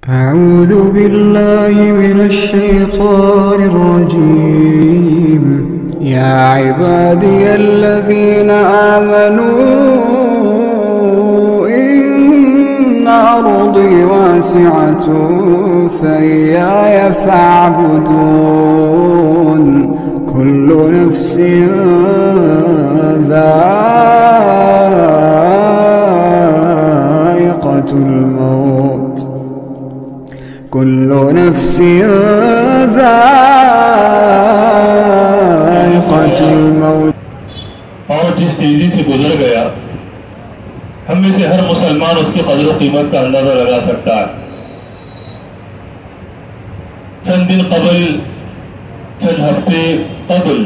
أعوذ بالله من الشيطان الرجيم. يا عبادي الذين آمنوا إن أرضي واسعة فإياي فاعبدون. كل نفس ذائقة الموت. كل نفس ذائقة الموت. اور جس تیزی سے گزر گیا ہم میں سے ہر مسلمان اس کی قدر و قیمت کا اندازہ لگا سکتا ہے. چند دن قبل، چند ہفتے قبل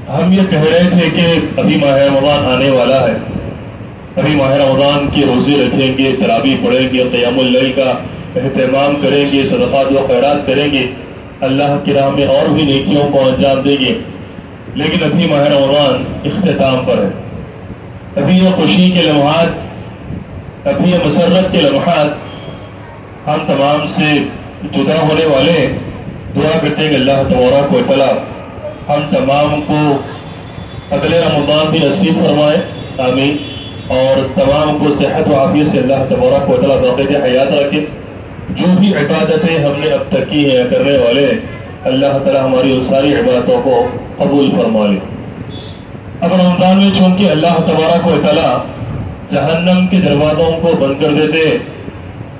ہم یہ کہہ رہے تھے کہ ابھی ماہ رمضان آنے والا ہے، ابھی ماہ رمضان کی روزے رکھیں گے، تراویح پڑھیں گے، قیام اللیل کا اہتمام کریں گے، صدقات و خیرات کریں گے، اللہ کی راہ میں اور بھی نیکیوں کو انجام دیں گے. لیکن ابھی ماہ رمضان اختتام پر ہے. ابھی یہ خوشی کے لمحات، ابھی یہ مسرت کے لمحات ہم تمام سے جدا ہونے والے ہیں. دعا کرتے ہیں کہ اللہ تبارک و تعالی ہم تمام کو اگلے رمضان بھی نصیب فرمائے، آمین. اور تمام کو صحت و عافیت سے اللہ تبارک و تعالی باقی حیات رکھے. جو بھی عبادتیں ہم نے اب تک کی ہیں یا کرنے والے ہیں، اللہ تعالی ہماری ان ساری عبادتوں کو قبول فرما لے. اب رمضان میں چونکہ اللہ تبارک و تعالی جہنم کے دروازوں کو بند کر دیتے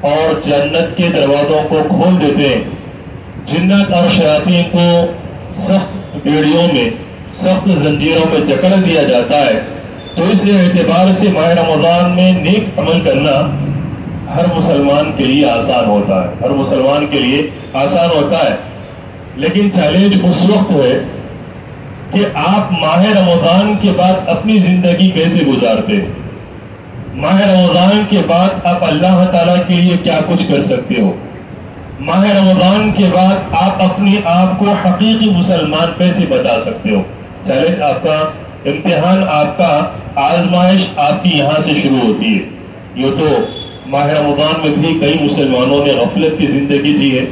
اور جنت کے دروازوں کو کھول دیتے ہیں، جنات اور شیاطین کو سخت بیڑیوں میں، سخت زنجیروں میں جکڑ دیا جاتا ہے. تو اس اعتبار سے ماہ رمضان میں نیک عمل کرنا ہر مسلمان کے لیے آسان ہوتا ہے، ہر مسلمان کے لیے آسان ہوتا ہے. لیکن چیلنج اس وقت ہے کہ آپ ماہ رمضان کے بعد اپنی زندگی کیسے گزارتے ہیں. ماہ رمضان کے بعد آپ اللہ تعالیٰ کے لیے کیا کچھ کر سکتے ہو. ماہ رمضان کے بعد آپ اپنے آپ کو حقیقی مسلمان کیسے بتا سکتے ہو. چیلنج آپ کا، امتحان آپ کا، آزمائش آپ کی یہاں سے شروع ہوتی ہے. یہ تو ماہ رمضان میں بھی کئی مسلمانوں نے غفلت کی زندگی جی ہے،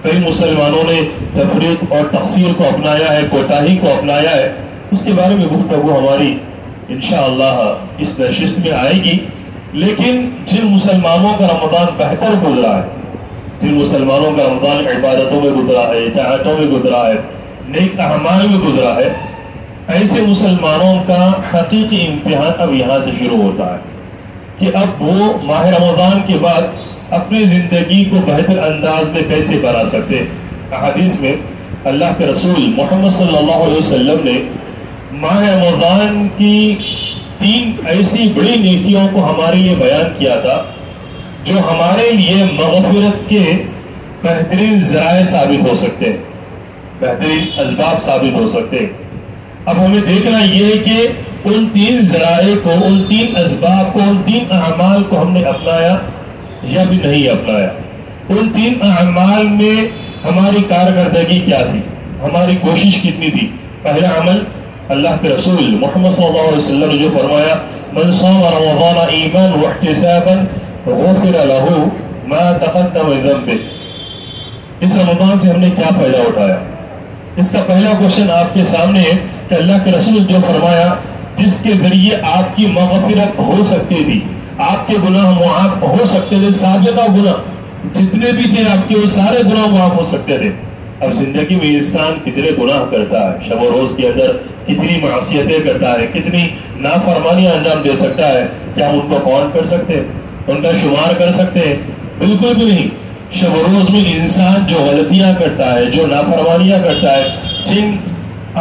کئی مسلمانوں نے تفریق اور تقصیر کو اپنایا ہے، کوتاہی کو اپنایا ہے. اس کے بارے میں گفتگو ہماری انشاءاللہ اس نشست میں آئے گی. لیکن جن مسلمانوں کا رمضان بہتر گزرا ہے، جن مسلمانوں کا رمضان عبادتوں میں گزرا ہے، اطاعتوں میں گزرا ہے، نیک اعمال میں گزرا ہے، ایسے مسلمانوں کا حقیقی امتحان اب یہاں سے شروع ہوتا ہے کہ اب وہ ماہ رمضان کے بعد اپنی زندگی کو بہتر انداز میں کیسے بنا سکتے. احادیث میں اللہ کے رسول محمد صلی اللہ علیہ وسلم نے ماہ رمضان کی 3 ایسی بڑی نیکیوں کو ہمارے لیے بیان کیا تھا جو ہمارے لیے مغفرت کے بہترین ذرائع ثابت ہو سکتے ہیں، بہترین اسباب ثابت ہو سکتے ہیں. اب ہمیں دیکھنا یہ ہے کہ ان 3 ذرائع کو، ان 3 اسباب کو، ان 3 اعمال کو ہم نے اپنایا یا بھی نہیں اپنایا. ان 3 اعمال میں ہماری کارکردگی کیا تھی، ہماری کوشش کتنی تھی. پہلا عمل اللہ کے رسول محمد صلی اللہ علیہ وسلم نے جو فرمایا، من صام رمضان ایمانا واحتسابا غفر له ما تقدم من ذنبه. اس رمضان سے ہم نے کیا فائدہ اٹھایا؟ اس کا پہلا کوشچن آپ کے سامنے ہے کہ اللہ کے رسول جو فرمایا جس کے ذریعے آپ کی مغفرت ہو سکتی تھی، آپ کے گناہ معاف ہو سکتے تھے، سابقہ گناہ جتنے بھی تھے آپ کے وہ سارے گناہ معاف ہو سکتے تھے. اب زندگی میں انسان کتنے گناہ کرتا ہے، شب و روز کے اندر کتنی معصیتیں کرتا ہے، کتنی نافرمانیاں انجام دے سکتا ہے. کیا ہم ان کو کاؤنٹ کر سکتے ہیں، ان کا شمار کر سکتے ہیں؟ بالکل بھی نہیں. شب و روز میں انسان جو غلطیاں کرتا ہے، جو نافرمانیاں کرتا ہے، جن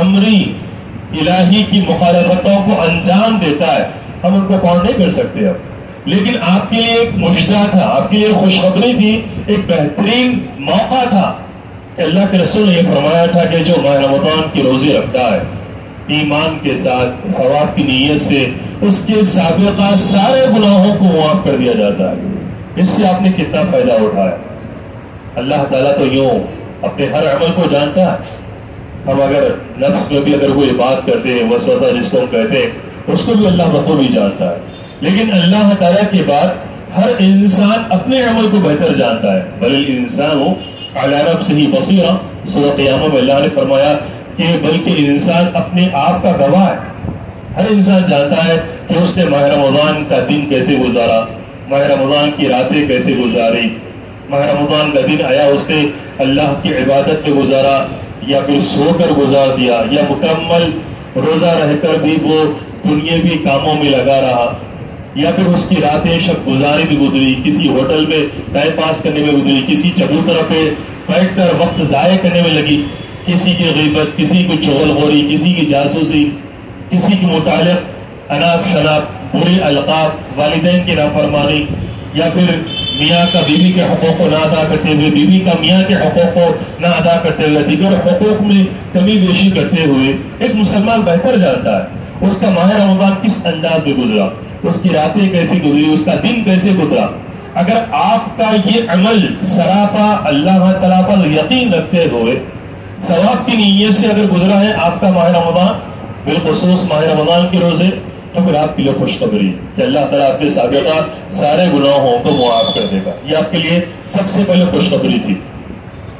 امری الہی کی مخالفتوں کو انجام دیتا ہے، ہم ان کو کاؤنٹ نہیں کر سکتے. اب لیکن آپ کے لیے ایک مجدہ تھا، آپ کے لیے خوشخبری تھی، ایک بہترین موقع تھا کہ اللہ کے رسول نے یہ فرمایا تھا کہ جو ماہ رمضان کی روزے رکھتا ہے ایمان کے ساتھ، ثواب کی نیت سے، اس کے سابقہ سارے گناہوں کو معاف کر دیا جاتا ہے. اس سے آپ نے کتنا فائدہ اٹھایا. اللہ تعالیٰ تو یوں اپنے ہر عمل کو جانتا ہے. ہم اگر نفس میں بھی اگر کوئی بات کرتے ہیں، وسوسہ جس کو ہم کہتے ہیں، اس کو بھی اللہ بخوبی جانتا ہے. لیکن اللہ تعالیٰ کے بعد ہر انسان اپنے عمل کو بہتر جانتا ہے. بل الانسان علی نفسہ بصیرہ. سورۃ قیامہ میں اللہ نے فرمایا کہ بلکہ انسان اپنے آپ کا گواہ ہے. ہر انسان جانتا ہے کہ اس نے ماہ رمضان کا دن کیسے گزارا, ماہ رمضان کی راتیں کیسے گزاری, ماہ رمضان کا دن آیا اس نے اللہ کی عبادت میں گزارا یا پھر سو کر گزار دیا, یا مکمل روزہ رہ کر بھی وہ دنیاوی کاموں میں لگا رہا, یا پھر اس کی راتیں شب گزاری بھی گزری, کسی ہوٹل میں ٹائم پاس کرنے میں گزری, کسی چبوترا پہ بیٹھ کر وقت ضائع کرنے میں لگی, کسی کی غیبت, کسی کی چغل خوری, کسی کی جاسوسی, کسی کے متعلق اناپ شناپ, برے القاب, والدین کی نافرمانی, یا پھر میاں کا بیوی کے حقوق کو نہ ادا کرتے ہوئے, بیوی کا میاں کے حقوق کو نہ ادا کرتے ہوئے, دیگر حقوق میں کمی بیشی کرتے ہوئے. ایک مسلمان بہتر جانتا ہے اس کا ماہ رمضان کس انداز میں گزرا, اس کی راتیں کیسے گزری, اس کا دن کیسے گزرا. اگر آپ کا یہ عمل سراپا اللہ تعالیٰ پر یقین رکھتے ہوئے ثواب کی نیت سے اگر گزرا ہے آپ کا ماہ رمضان, بالخصوص ماہ رمضان کے روزے, تو پھر آپ کے لیے خوشخبری کہ اللہ تعالیٰ آپ کے سابقہ سارے گناہوں کو معاف کر دے گا. یہ آپ کے لیے سب سے پہلے خوشخبری تھی.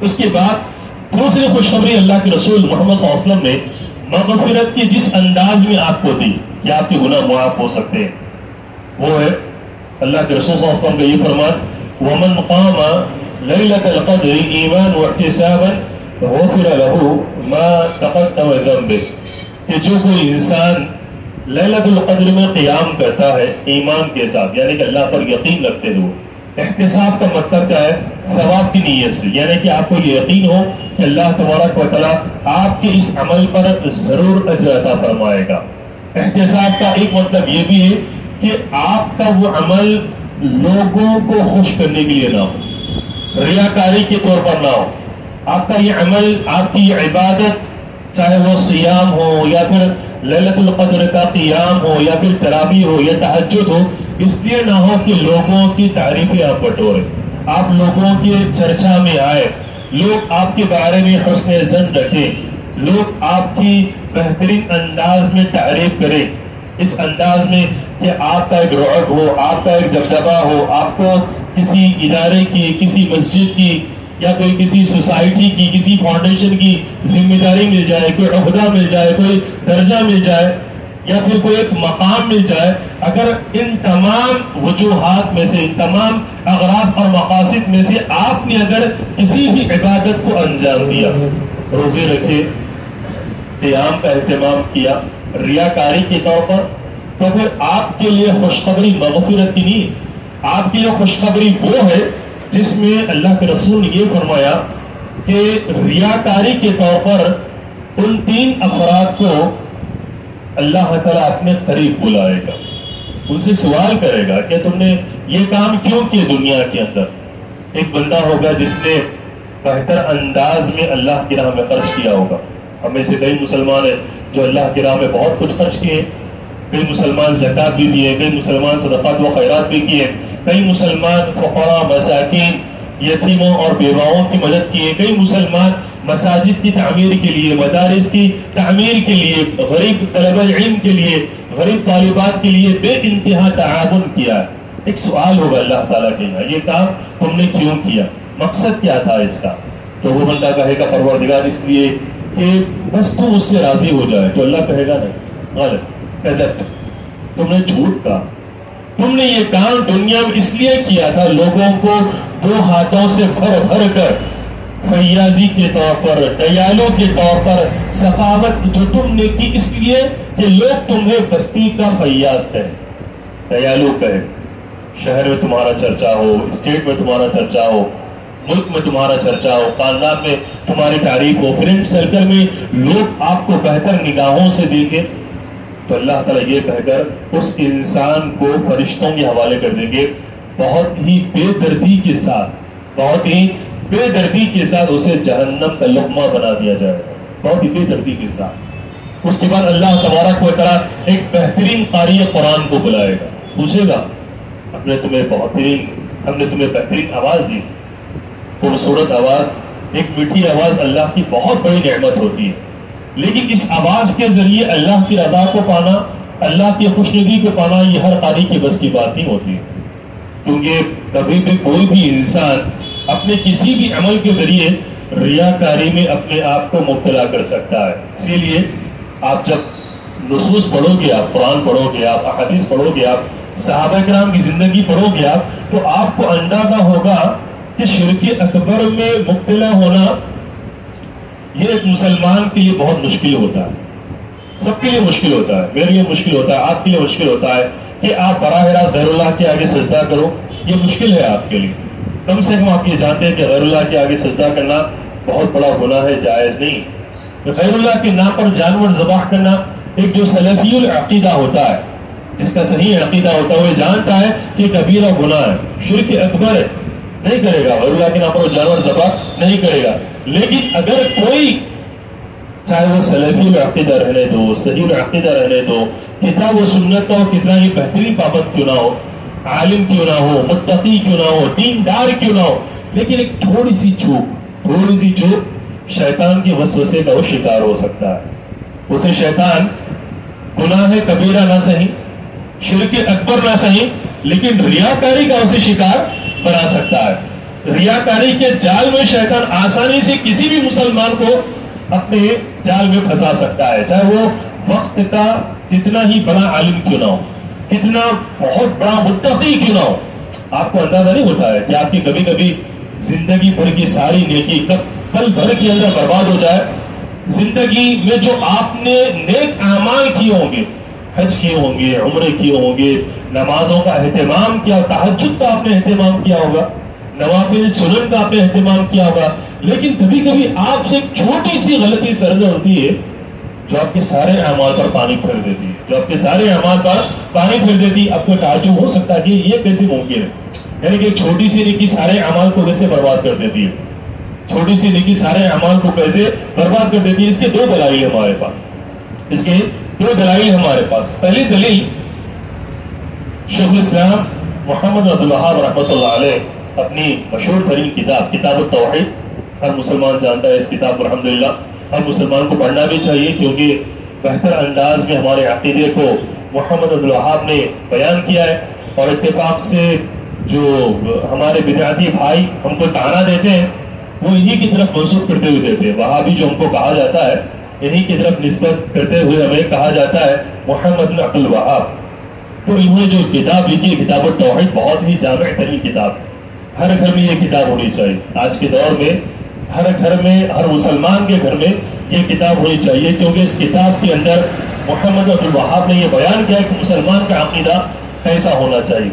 اس کے بعد دوسری خوشخبری اللہ کے رسول محمد صلی اللہ علیہ وسلم نے مغفرت کی جس انداز میں آپ کو دی کہ آپ کے گناہ معاف ہو سکتے ہیں, وہ ہے اللہ کے رسول صلی اللہ علیہ وسلم کا یہ فرمان, وَمَنْ قَامَ لَيْلَةَ الْقَدْرِ إِيمَانًا وَاحْتِسَابًا غُفِرَ لَهُ مَا تَقَدَّمَ مِنْ ذَنبِهِ. کہ جو کوئی انسان لیلۃ القدر میں قیام کرتا ہے ایمان کے ساتھ, یعنی کہ اللہ پر یقین رکھتے ہوئے, احتساب کا مطلب کیا ہے, ثواب کی نیت سے, یعنی کہ آپ کو یہ یقین ہو کہ اللہ تبارک و تعالیٰ آپ کے اس عمل پر ضرور اجر عطا فرمائے گا. احتساب کا ایک مطلب یہ بھی ہے کہ آپ کا وہ عمل لوگوں کو خوش کرنے کے لیے نہ ہو, ریاکاری کے طور پر نہ ہو. آپ کا یہ عمل, آپ کی یہ عبادت, چاہے وہ صیام ہو یا پھر لیلۃ القدر کا قیام ہو یا پھر تراویح ہو یا تہجد ہو, اس لیے نہ ہو کہ لوگوں کی تعریفیں آپ بٹوریں, آپ لوگوں کے چرچا میں آئے, لوگ آپ کے بارے میں حسن ظن رکھیں, لوگ آپ کی بہترین انداز میں تعریف کریں, اس انداز میں کہ آپ کا ایک رعب ہو, آپ کا ایک دبدبہ ہو, آپ کو کسی ادارے کی, کسی مسجد کی یا کوئی کسی سوسائٹی کی, کسی فاؤنڈیشن کی ذمہ داری مل جائے, کوئی عہدہ مل جائے, کوئی درجہ مل جائے یا پھر کوئی ایک مقام مل جائے. اگر ان تمام وجوہات میں سے, ان تمام اغراض اور مقاصد میں سے آپ نے اگر کسی بھی عبادت کو انجام دیا, روزے رکھے, قیام کا اہتمام کیا ریاکاری کے طور پر, تو پھر آپ کے لیے خوشخبری مغفرت کی نہیں, آپ کے لیے خوشخبری وہ ہے جس میں اللہ کے رسول نے یہ فرمایا کہ ریاکاری کے طور پر ان 3 افراد کو اللہ تعالیٰ اپنے قریب بلائے گا, ان سے سوال کرے گا کہ تم نے یہ کام کیوں کیے دنیا کے اندر. ایک بندہ ہوگا جس نے بہتر انداز میں اللہ کی راہ میں خرچ کیا ہوگا. ہمیں سے کئی مسلمان ہیں جو اللہ کی راہ میں بہت کچھ خرچ کیے, کئی مسلمان زکات بھی دیے, کئی مسلمان صدقات و خیرات بھی کیے, کئی مسلمان فقراء, مساکین, یتیموں اور بیواؤں کی مدد کیے, کئی مسلمان مساجد کی تعمیر کے لیے, مدارس کی تعمیر کے لیے, غریب طلبہ علم کے لیے, غریب طالبات کے لیے بے انتہا تعاون کیا. ایک سوال ہوگا اللہ تعالیٰ کے یہاں, یہ کام تم نے کیوں کیا, مقصد کیا تھا اس کا؟ تو وہ بندہ کہے گا پروردگار اس لیے کہ بس تم اس سے راضی ہو جائے. تو اللہ کہے گا نہیں, غلط, کذبت, تم نے جھوٹ کہا, تم نے یہ کام دنیا میں اس لیے کیا تھا لوگوں کو 2 ہاتھوں سے بھر بھر کر فیاضی کے طور پر, دیالو کے طور پر, سخاوت جو تم نے کی اس لیے کہ لوگ تمہیں بستی کا فیاض کہیں, دیالو کہے, شہر میں تمہارا چرچا ہو, اسٹیٹ میں تمہارا چرچا ہو, ملک میں تمہارا چرچا ہو, خاندان میں تمہاری تعریف ہو, فرینڈ سرکل میں لوگ آپ کو بہتر نگاہوں سے دیکھیں. تو اللہ تعالیٰ یہ کہہ کر اس انسان کو فرشتوں کے حوالے کر دیں گے, بہت ہی بے دردی کے ساتھ, بہت ہی بے دردی کے ساتھ اسے جہنم کا لقمہ بنا دیا جائے گا, بہت ہی بے دردی کے ساتھ. اس کے بعد اللہ تبارک و تعالیٰ ایک بہترین قاری قرآن کو بلائے گا, پوچھے گا ہم نے تمہیں بہترین آواز دی, خوبصورت آواز, ایک میٹھی آواز اللہ کی بہت بڑی نعمت ہوتی ہے, لیکن اس آواز کے ذریعے اللہ کی رضا کو پانا, اللہ کی خوشنودی کو پانا, یہ ہر قاری کے بس کی بات نہیں ہوتی. کیونکہ کبھی بھی کوئی بھی انسان اپنے کسی بھی عمل کے ذریعے ریاکاری میں اپنے آپ کو مبتلا کر سکتا ہے. اسی لیے آپ جب نصوص پڑھو گے، آپ قرآن پڑھو گے، آپ احادیث پڑھو گے، آپ صحابہ کرام کی زندگی پڑھو گے، آپ تو آپ کو اندازہ ہوگا کہ شرک اکبر میں مبتلا ہونا یہ ایک مسلمان کے لیے بہت مشکل ہوتا ہے. سب کے لیے مشکل ہوتا ہے، میرے لیے مشکل ہوتا ہے، آپ کے لیے مشکل ہوتا ہے کہ آپ براہ راست غیر اللہ کے آگے سجدہ کرو. یہ مشکل ہے آپ کے لیے. کم سے کم آپ یہ جانتے ہیں کہ غیر اللہ کے آگے سجدہ کرنا بہت بڑا گناہ ہے، جائز نہیں. غیر اللہ کے نام پر جانور ذبح کرنا ایک جو سلفی العقیدہ ہوتا ہے، جس کا صحیح عقیدہ ہوتا ہے، وہ جانتا ہے کہ کبیرہ گناہ ہے، شرک اکبر ہے، نہیں کرے گا. غیر اللہ کے نام پر جانور ذبح نہیں کرے گا. لیکن اگر کوئی، چاہے وہ سلفی العقیدہ رہنے دو، صحیح العقیدہ رہنے دو، کتاب و سنت کا کتنا ہی بہترین پابند کیوں نہ ہو، عالم کیوں نہ ہو، متقی کیوں نہ ہو، دیندار کیوں نہ ہو، لیکن ایک تھوڑی سی چوک شیطان کے وسوسے کا وہ شکار ہو سکتا ہے. اسے شیطان گناہ کبیرہ نہ صحیح، شرک اکبر نہ صحیح، لیکن ریاکاری کا اسے شکار بنا سکتا ہے. ریاکاری کے جال میں شیطان آسانی سے کسی بھی مسلمان کو اپنے جال میں پھنسا سکتا ہے، چاہے وہ وقت کا کتنا ہی بڑا عالم کیوں نہ ہو، کتنا بہت بڑا متقی کیوں نہ ہو. آپ کو اندازہ نہیں ہوتا ہے کہ آپ کی کبھی کبھی زندگی بھر کی ساری نیکی پل بھر کے اندر برباد ہو جائے. زندگی میں جو آپ نے نیک اعمال کیے ہوں گے، حج کیے ہوں گے، عمرے کیے ہوں گے، نمازوں کا اہتمام کیا، تہجد کا آپ نے اہتمام کیا ہوگا، نوافل سنن کا آپ نے اہتمام کیا ہوگا، لیکن کبھی کبھی آپ سے ایک چھوٹی سی غلطی سرزد ہوتی ہے جو آپ کے سارے اعمال پر پانی پھیر دیتی ہے، جو آپ کے سارے اعمال پر پانی پھیر دیتی ہے. آپ کو تعجب ہو سکتا ہے کہ یہ کیسے ممکن ہے، یعنی کہ چھوٹی سی نیکی سارے اعمال کو کیسے برباد کر دیتی ہے، چھوٹی سی نیکی سارے اعمال کو کیسے برباد کر دیتی ہے. اس کے دو دلائل ہمارے پاس. پہلی دلیل شیخ الاسلام محمد عبد الوہاب رحمۃ اللہ علیہ اپنی مشہور ترین کتاب التوحید، ہر مسلمان جانتا ہے اس کتاب کو. الحمدللہ ہر مسلمان کو پڑھنا بھی چاہیے، کیونکہ بہتر انداز میں ہمارے عقیدے کو محمد عبد الوہاب نے بیان کیا ہے. اور اتفاق سے جو ہمارے بدعتی بھائی ہم کو طعنہ دیتے ہیں، وہ انہی کی طرف منسوب کرتے ہوئے دیتے ہیں. وہابی جو ہم کو کہا جاتا ہے، انہی کی طرف نسبت کرتے ہوئے ہمیں کہا جاتا ہے محمد بن عبد الوہاب. تو انہوں نے جو کتاب لکھی، کتاب التوحید، بہت ہی جامع ترین کتاب. ہر گھر میں یہ کتاب ہونی چاہیے. آج کے دور میں ہر گھر میں، ہر مسلمان کے گھر میں یہ کتاب ہونی چاہیے، کیونکہ اس کتاب کے اندر محمد عبد الوہاب نے یہ بیان کیا کہ مسلمان کا عقیدہ کیسا ہونا چاہیے.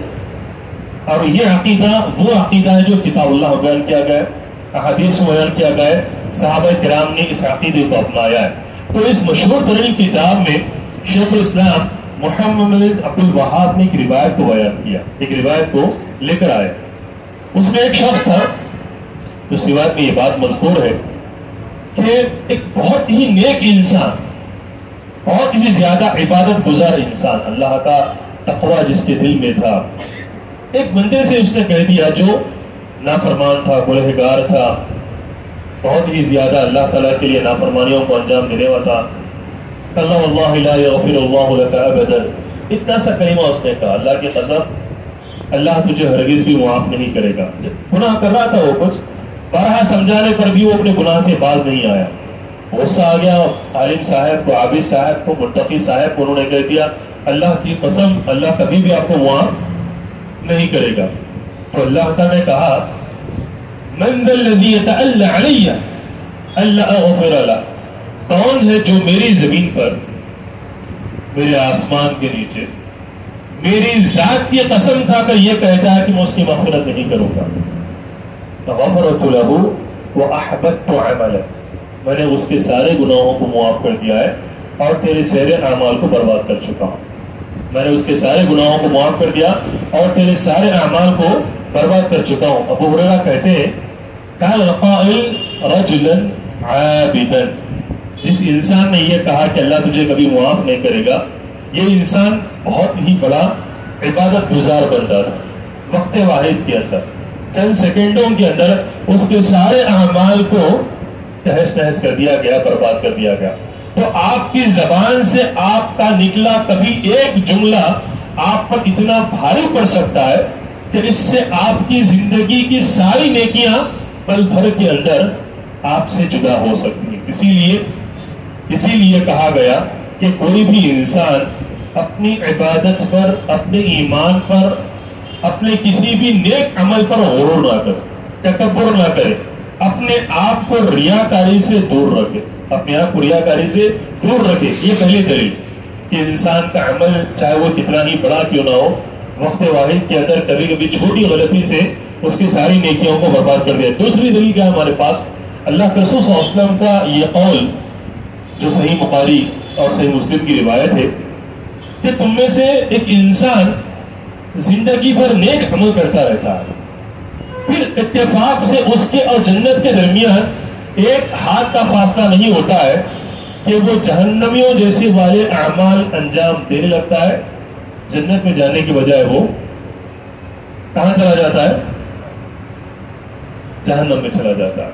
اور یہ عقیدہ وہ عقیدہ ہے جو کتاب اللہ میں بیان کیا گیا ہے، احادیث میں بیان کیا گیا ہے، صحابہ کرام نے اس عقیدے کو اپنایا ہے. تو اس مشہور ترین کتاب میں شیخ الاسلام محمد عبد الوہاب نے ایک روایت کو بیان کیا، ایک روایت کو لے کر آئے. اس میں ایک شخص تھا، اس روایت میں یہ بات مذکور ہے کہ ایک بہت ہی نیک انسان، بہت ہی زیادہ عبادت گزار انسان، اللہ کا تقوی جس کے دل میں تھا، ایک بندے سے اس نے کہہ دیا جو نافرمان تھا، گنہگار تھا، بہت ہی زیادہ اللہ تعالیٰ کے لیے نافرمانیوں کو انجام دینے والا تھا. اللہ واللہ لا یغفر اللہ لک ابدا، اتنا سا کلمہ اس نے کہا، اللہ کی قسم اللہ تجھے ہرگز بھی معاف نہیں کرے گا. گناہ کر رہا تھا وہ، کچھ بارہا سمجھانے پر بھی وہ اپنے گناہ سے باز نہیں آیا. غصہ آ گیا عالم صاحب کو، عابد صاحب کو، متقی صاحب کو. انہوں نے کہہ دیا اللہ کی قسم اللہ کبھی بھی آپ کو معاف نہیں کرے گا. تو اللہ تعالیٰ نے کہا من ذا الذی یتألی علی الا اغفر لہ، کون ہے جو میری زمین پر، میرے آسمان کے نیچے میری ذات کی قسم کھا کر یہ کہتا ہے کہ میں اس کی مغفرت نہیں کروں گا. غفرت لہ واحبطت عملہ، میں نے اس کے سارے گناہوں کو معاف کر دیا ہے اور تیرے سارے اعمال کو برباد کر چکا ہوں. میں نے اس کے سارے گناہوں کو معاف کر دیا اور تیرے سارے اعمال کو برباد کر چکا ہوں. ابو ہریرہ کہتے ہیں قال القائل رجلا عابدا، جس انسان نے یہ کہا کہ اللہ تجھے کبھی معاف نہیں کرے گا، یہ انسان بہت ہی بڑا عبادت گزار بندہ تھا. وقت واحد کے اندر، چند سیکنڈوں کے اندر اس کے سارے اعمال کو تہس نہس کر دیا گیا، برباد کر دیا گیا. تو آپ کی زبان سے آپ کا نکلا کبھی ایک جملہ آپ پر اتنا بھاری پڑ سکتا ہے کہ اس سے آپ کی زندگی کی ساری نیکیاں پل بھر کے اندر آپ سے جدا ہو سکتی ہیں۔ اسی لیے کہا گیا کہ کوئی بھی انسان اپنی عبادت پر، اپنے ایمان پر، اپنے کسی بھی نیک عمل پر غرور نہ کرے، تکبر نہ کرے، اپنے آپ کو ریاکاری سے دور رکھے، اپنے آپ کو ریاکاری سے دور رکھے۔ یہ پہلی دلیل کہ انسان کا عمل چاہے وہ کتنا ہی بڑا کیوں نہ ہو، وقت واحد کے اندر کبھی کبھی چھوٹی غلطی سے اس کی ساری نیکیوں کو برباد کر دیا۔ دوسری دلیل کیا ہمارے پاس؟ اللہ کے رسول صلی اللہ علیہ وسلم کا یہ قول جو صحیح بخاری اور صحیح مسلم کی روایت ہے کہ تم میں سے ایک انسان زندگی بھر نیک عمل کرتا رہتا ہے، پھر اتفاق سے اس کے اور جنت کے درمیان ایک ہاتھ کا فاصلہ نہیں ہوتا ہے کہ وہ جہنمیوں جیسے والے اعمال انجام دینے لگتا ہے، جنت میں جانے کی بجائے وہ کہاں چلا جاتا ہے؟ جہنم میں چلا جاتا ہے۔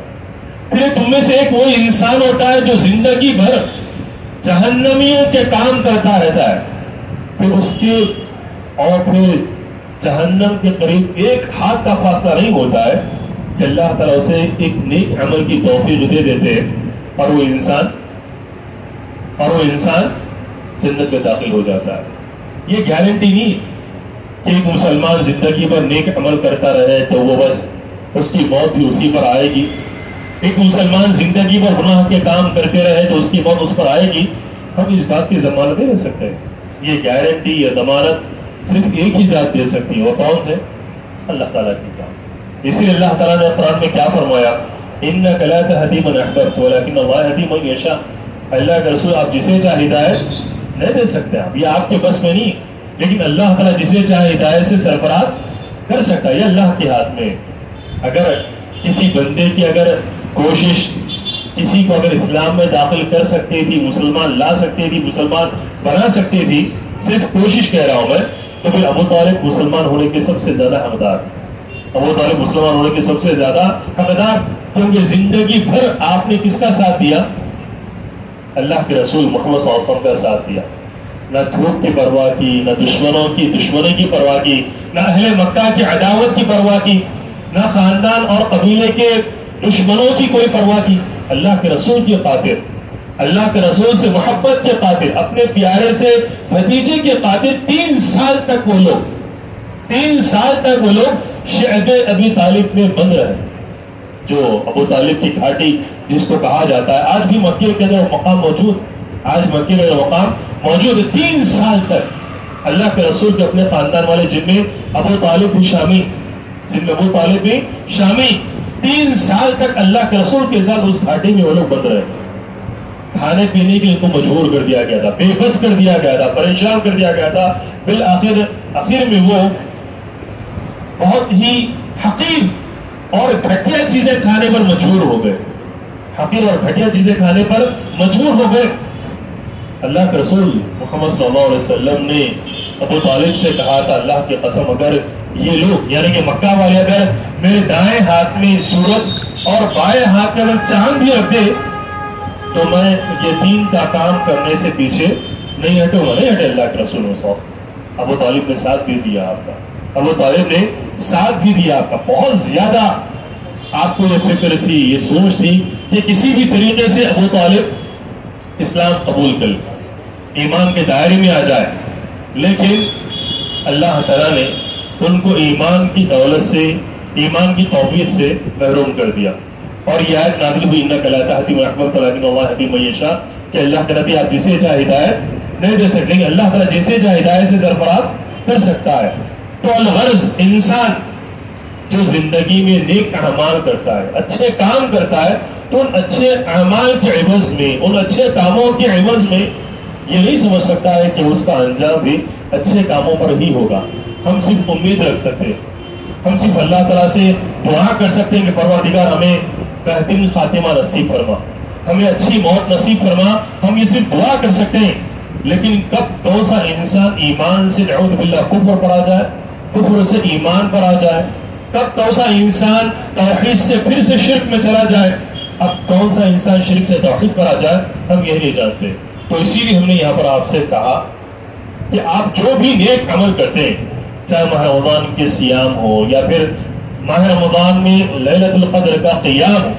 پھر تم میں سے ایک وہ انسان ہوتا ہے جو زندگی بھر جہنمیوں کے کام کرتا رہتا ہے، پھر اس کے اور پھر جہنم کے قریب ایک ہاتھ کا فاصلہ نہیں ہوتا ہے کہ اللہ تعالیٰ اسے ایک نیک عمل کی توفیق دے دیتے ہیں اور وہ انسان جنت میں داخل ہو جاتا ہے۔ یہ گارنٹی نہیں کہ ایک مسلمان زندگی بھر نیک عمل کرتا رہے تو وہ بس اس کی موت بھی اسی پر آئے گی، ایک مسلمان زندگی بھر گناہ کے کام کرتے رہے تو اس کی موت اس پر آئے گی۔ ہم اس بات کی ضمانت نہیں دے سکتے، یہ گارنٹی یا ضمانت صرف ایک ہی ذات دے سکتی ہے، وہ کون ہے؟ اللہ تعالیٰ کی ذات۔ اسی لیے اللہ تعالیٰ نے قرآن میں کیا فرمایا؟ إِنَّكَ لَا تَهْدِي مَنْ أَحْبَبْتَ وَلَكِنَّ اللَّهَ يَهْدِي مَن يَشَاءُ۔ اللہ کے رسول آپ جسے چاہے ہدایت نہیں دے سکتے، آپ یہ آپ کے بس میں نہیں، لیکن اللہ تعالیٰ جسے چاہے ہدایت سے سرفراز کر سکتا ہے، یہ اللہ کے ہاتھ میں۔ اگر کسی بندے کی اگر کوشش کسی کو اگر اسلام میں داخل کر سکتی تھی، مسلمان لا سکتی تھی، مسلمان بنا سکتی تھی، صرف کوشش کہہ رہا ہوں میں، تو پھر ابو طالب مسلمان ہونے کے سب سے زیادہ حقدار، ابو طالب مسلمان ہونے کے سب سے زیادہ حقدار، کیونکہ زندگی بھر آپ نے کس کا ساتھ دیا؟ اللہ کے رسول محمد صلی اللہ علیہ وسلم کا ساتھ دیا، نہ دھوپ کی پرواہ کی، نہ دشمنوں کی دشمنی کی پرواہ کی، نہ اہل مکہ کی عداوت کی پرواہ کی، نہ خاندان اور قبیلے کے دشمنوں کی کوئی پرواہ کی، اللہ کے رسول کی خاطر، اللہ کے رسول سے محبت کے خاطر، اپنے پیارے سے بھتیجے کے خاطر 3 سال تک وہ لوگ شعب ابی طالب میں بند رہے، جو ابو طالب کی گھاٹی جس کو کہا جاتا ہے، آج بھی مکے کے اندر مقام موجود، آج مکے میں مقام موجود ہے۔ 3 سال تک اللہ کے رسول کے اپنے خاندان والے جن میں ابو طالب بھی شامی 3 سال تک اللہ کے رسول کے ساتھ اس گھاٹی میں وہ لوگ بند رہے، کھانے پینے کے لیے کو مجبور کر دیا گیا تھا، بے بس کر دیا گیا تھا، پریشان کر دیا گیا تھا، بالآخر میں وہ بہت ہی حقیر اور گھٹیا چیزیں کھانے پر مجبور ہو گئے، حقیر اور گھٹیا چیزیں کھانے پر مجبور ہو گئے۔ اللہ کے رسول محمد صلی اللہ علیہ وسلم نے ابو طالب سے کہا تھا، اللہ کی قسم اگر یہ لوگ یعنی کہ مکہ والے اگر میرے دائیں ہاتھ میں سورج اور بائیں ہاتھ میں اگر چاند بھی رکھ دے تو میں یہ دین کا کام کرنے سے پیچھے نہیں ہٹوں گا، نہیں ہٹے اللہ کے رسول صلی اللہ علیہ وسلم۔ ابو طالب نے ساتھ بھی دیا آپ کا، ابو طالب نے ساتھ بھی دیا آپ کا، بہت زیادہ آپ کو یہ فکر تھی، یہ سوچ تھی کہ کسی بھی طریقے سے ابو طالب اسلام قبول کر لے، ایمان کے دائرے میں آ جائے، لیکن اللہ تعالیٰ نے ان کو ایمان کی دولت سے، ایمان کی توفیق سے محروم کر دیا، اور یہ آیت نازل ہوئی اِنَّكَ لَا تَهْدِي مَنْ أَحْبَبْتَ وَلَكِنَّ اللَّهَ يَهْدِي مَن يَشَاءُ کہ اللہ تعالیٰ آپ جسے چاہے ہدایت نہیں دے سکتے، لیکن اللہ تعالیٰ جسے چاہے ہدایت سے سرفراز کر سکتا ہے۔ تو الغرض انسان جو زندگی میں نیک اعمال کرتا ہے، اچھے کام کرتا ہے، تو ان اچھے اعمال کے عوض میں، ان اچھے کاموں کے عوض میں یہ نہیں سمجھ سکتا ہے کہ اس کا انجام بھی اچھے کاموں پر ہی ہوگا۔ ہم صرف امید رکھ سکتے ہیں، ہم صرف اللہ تعالیٰ سے دعا کر سکتے ہیں کہ پروردگار ہمیں بہترین خاتمہ نصیب فرما، ہمیں اچھی موت نصیب فرما، ہم یہ صرف دعا کر سکتے ہیں، لیکن کب کون سا انسان ایمان سے نعوذ باللہ کفر پر آ جائے، کفر سے ایمان پر آ جائے، کب کون سا انسان توحید سے پھر سے شرک میں چلا جائے، اب کون سا انسان شرک سے توحید پر آ جائے، ہم یہ نہیں جانتے۔ تو اسی لیے ہم نے یہاں پر آپ سے کہا کہ آپ جو بھی نیک عمل کرتے ہیں، چاہے ماہ رمضان کے سیام ہو یا پھر ماہ رمضان میں لیلۃ القدر کا قیام ہو،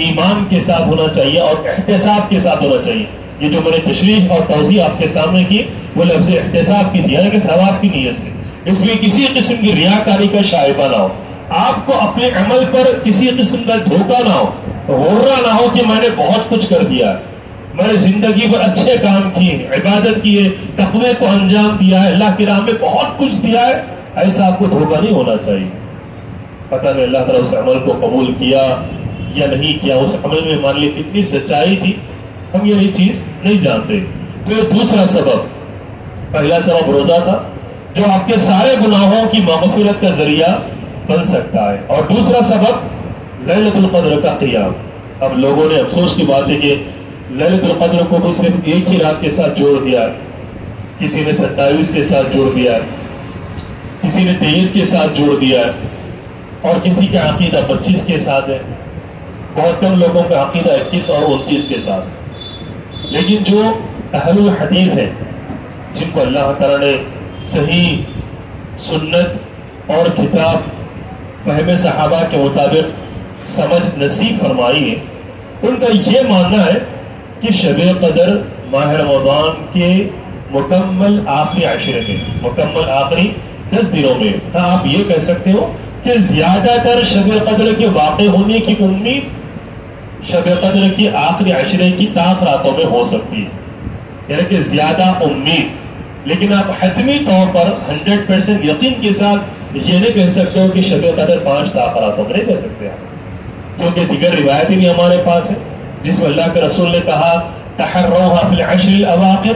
ایمان کے ساتھ ہونا چاہیے اور احتساب کے ساتھ ہونا چاہیے. یہ جو میں نے تشریح اور توضیح آپ کے سامنے کی وہ لفظ احتساب کی تھی، یعنی کہ ثواب کی نیت سے. اس میں کسی قسم کی ریاکاری کا شائبہ نہ ہو، آپ کو اپنے عمل پر کسی قسم کا دھوکہ نہ ہو، غرہ نہ ہو کہ میں نے بہت کچھ کر دیا، میں نے زندگی پر اچھے کام کیے، عبادت کیے، تقوی کو انجام دیا ہے، اللہ کی راہ میں بہت کچھ دیا ہے. ایسا آپ کو دھوکہ نہیں ہونا چاہیے. پتہ نہیں اللہ تعالیٰ اس عمل کو قبول کیا یا نہیں کیا، اس عمل میں مان لی کتنی سچائی تھی، ہم یہ چیز نہیں جانتے. پھر دوسرا سبب، پہلا سبب روزہ تھا جو آپ کے سارے گناہوں کی مغفرت کا ذریعہ بن سکتا ہے، اور دوسرا سبب لیلۃ القدر کا قیام. اب لوگوں نے افسوس کی بات ہے کہ لیلۃ القدر کو بھی صرف ایک ہی رات کے ساتھ جوڑ دیا، کسی نے 27 کے ساتھ جوڑ دیا، کسی نے 23 کے ساتھ جوڑ دیا، اور کسی کا عقیدہ 25 کے ساتھ ہے. بہت کم لوگوں کا عقیدہ 21 اور 29 کے ساتھ ہے. لیکن جو اہل الحدیث ہیں، جن کو اللہ تعالیٰ نے صحیح سنت اور کتاب فہم صحابہ کے مطابق سمجھ نصیب فرمائی ہے، ان کا یہ ماننا ہے کہ شب قدر ماہ رمضان کے مکمل آخری عشرے میں، مکمل آخری 10 دنوں میں، ہاں آپ یہ کہہ سکتے ہو کہ زیادہ تر شب قدر کے واقع ہونے کی امید شب قدر کی آخری عشرے کی طاق راتوں میں ہو سکتی ہے، یعنی کہ زیادہ امید. لیکن آپ حتمی طور پر 100% یقین کے ساتھ یہ نہیں کہہ سکتے ہو کہ شب قدر 5 طاق راتوں میں نہیں کہہ سکتے آپ، کیونکہ دیگر روایتیں بھی ہمارے پاس ہیں جس میں اللہ کے رسول نے کہا تحروها فی العشر الاواخر،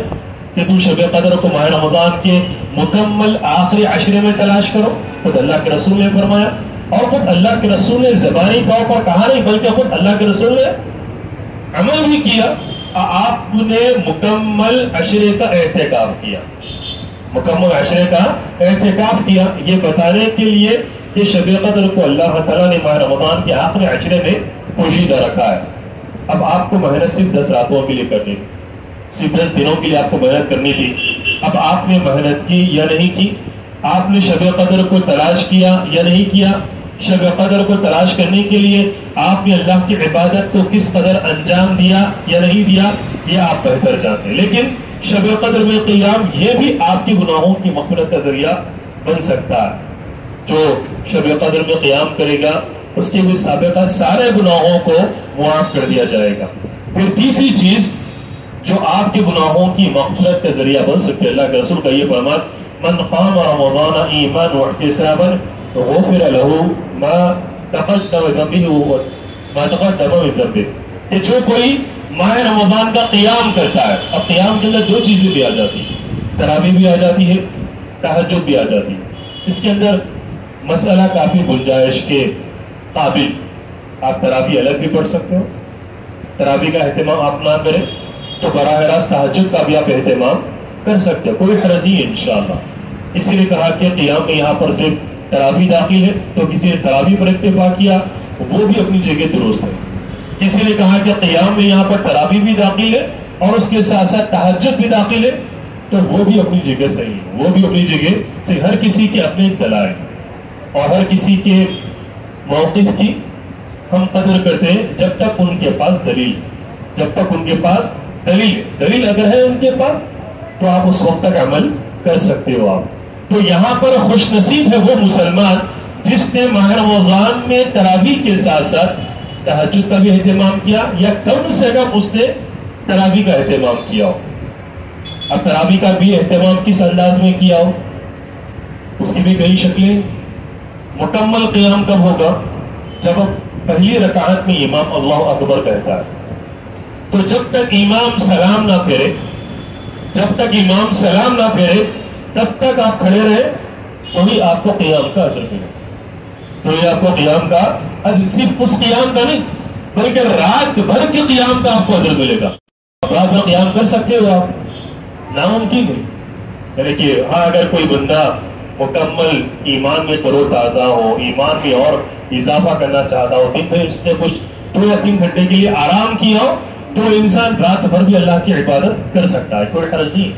کہ تم شب قدر کو ماہ رمضان کے مکمل آخری عشرے میں تلاش کرو. خود اللہ کے رسول نے فرمایا، اور خود اللہ کے رسول نے زبانی طور پر کہا نہیں بلکہ خود اللہ کے رسول نے عمل بھی کیا. آپ نے مکمل عشرے کا اعتکاف کیا، مکمل عشرے کا اعتکاف کیا، یہ بتانے کے لیے کہ شب قدر کو اللہ تعالیٰ نے ماہ رمضان کے آخری عشرے میں پوشیدہ رکھا ہے. اب آپ کو محنت صرف 10 راتوں کے لیے کرنی تھی، صرف 10 دنوں کے لیے آپ کو محنت کرنی تھی. اب آپ نے محنت کی یا نہیں کی؟ آپ نے شب قدر کو تلاش کیا یا نہیں کیا؟ شب قدر کو تلاش کرنے کے لیے آپ نے اللہ کی عبادت کو کس قدر انجام دیا یا نہیں دیا، یہ آپ بہتر جانتے ہیں. لیکن شب قدر میں قیام یہ بھی آپ کی گناہوں کی مغفرت کا ذریعہ بن سکتا ہے. جو شب قدر میں قیام کرے گا اس کے بھی سابقہ سارے گناہوں کو معاف کر دیا جائے گا. پھر تیسری چیز جو آپ کے گناہوں کی مغفرت کا ذریعہ بن سکتے ہیں، اللہ کے رسول کا یہ فرمان من قام رمضان ایمان واحتسابا غفر له ما تقدم من ذنبه، کہ جو کوئی ماہ رمضان کا قیام کرتا ہے، اب قیام کے اندر 2 چیزیں بھی آ جاتی ہیں، تراویح بھی آ جاتی ہے، تہجد بھی آ جاتی ہے. اس کے اندر مسئلہ کافی گنجائش کے قابل. آپ تراویح الگ بھی پڑھ سکتے ہو، تراویح کا اہتمام آپ نہ کریں تو براہ راست تہجد کا بھی آپ اہتمام کر سکتے ہو، کوئی حرج نہیں ہے انشاءاللہ. اسی نے کہا کہ قیام میں یہاں پر صرف تراویح داخل ہے، تو کسی نے تراویح پر اکتفا کیا وہ بھی اپنی جگہ درست ہے. کسی نے کہا کہ قیام میں یہاں پر تراویح بھی داخل ہے اور اس کے ساتھ ساتھ تہجد بھی داخل ہے، تو وہ بھی اپنی جگہ صحیح ہے، وہ بھی اپنی جگہ صحیح. ہر کسی کی اپنی اطلاع ہے اور ہر کسی کے موقف کی ہم قدر کرتے ہیں جب تک ان کے پاس دلیل، جب تک ان کے پاس دلیل اگر ہے ان کے پاس تو آپ اس وقت تک عمل کر سکتے ہو. آپ تو یہاں پر خوش نصیب ہے وہ مسلمان جس نے ماہ رمضان میں تراویح کے ساتھ ساتھ تہجد کا بھی اہتمام کیا، یا کم سے کم اس نے تراویح کا اہتمام کیا ہو. اب تراویح کا بھی اہتمام کس انداز میں کیا ہو، اس کی بھی کئی شکلیں. مکمل قیام کب ہوگا؟ جب پہلی رکعت میں امام اللہ اکبر کہتا ہے، تو جب تک امام سلام نہ پھیرے، جب تک امام سلام نہ پھیرے تب تک آپ کھڑے رہے، وہی آپ کو قیام کا اجر ملے. تو یہ آپ کو قیام کا اجر، صرف اس قیام کا نہیں بلکہ رات بھر کے قیام کا آپ کو اجر ملے گا. رات بھر قیام کر سکتے ہو آپ؟ ناممکن ہے. یعنی کہ ہاں اگر کوئی بندہ مکمل ایمان میں تر و تازہ ہو، ایمان میں اور اضافہ کرنا چاہتا ہو، دن میں اس نے کچھ 2 یا 3 گھنٹے کے لیے آرام کیا ہو، تو انسان رات بھر بھی اللہ کی عبادت کر سکتا ہے، کوئی حرج نہیں،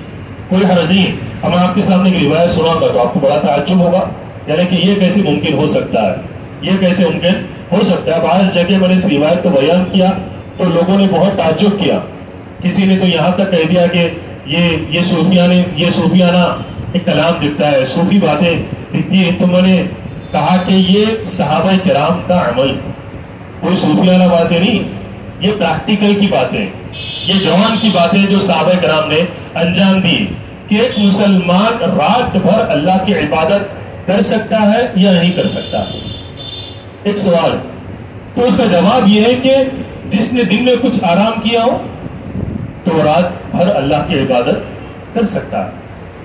کوئی حرج نہیں. اب میں آپ کے سامنے ایک روایت سناؤں گا تو آپ کو بڑا تعجب ہوگا، یعنی کہ یہ کیسے ممکن ہو سکتا ہے، یہ کیسے ممکن ہو سکتا ہے۔ بعض جگہ میں نے اس روایت کو بیان کیا تو لوگوں نے بہت تعجب کیا، کسی نے تو یہاں تک کہہ دیا کہ یہ صوفیانہ ایک کلام دکھتا ہے، صوفی باتیں دکھتی ہیں۔ تو میں نے کہا کہ یہ صحابہ کرام کا عمل، کوئی صوفیانہ باتیں نہیں، یہ پریکٹیکل کی باتیں، یہ جوان کی باتیں جو صحابہ کرام نے انجام دی کہ ایک مسلمان رات بھر اللہ کی عبادت کر سکتا ہے یا نہیں کر سکتا۔ ایک سوال، تو اس کا جواب یہ ہے کہ جس نے دن میں کچھ آرام کیا ہو تو وہ رات بھر اللہ کی عبادت کر سکتا ہے،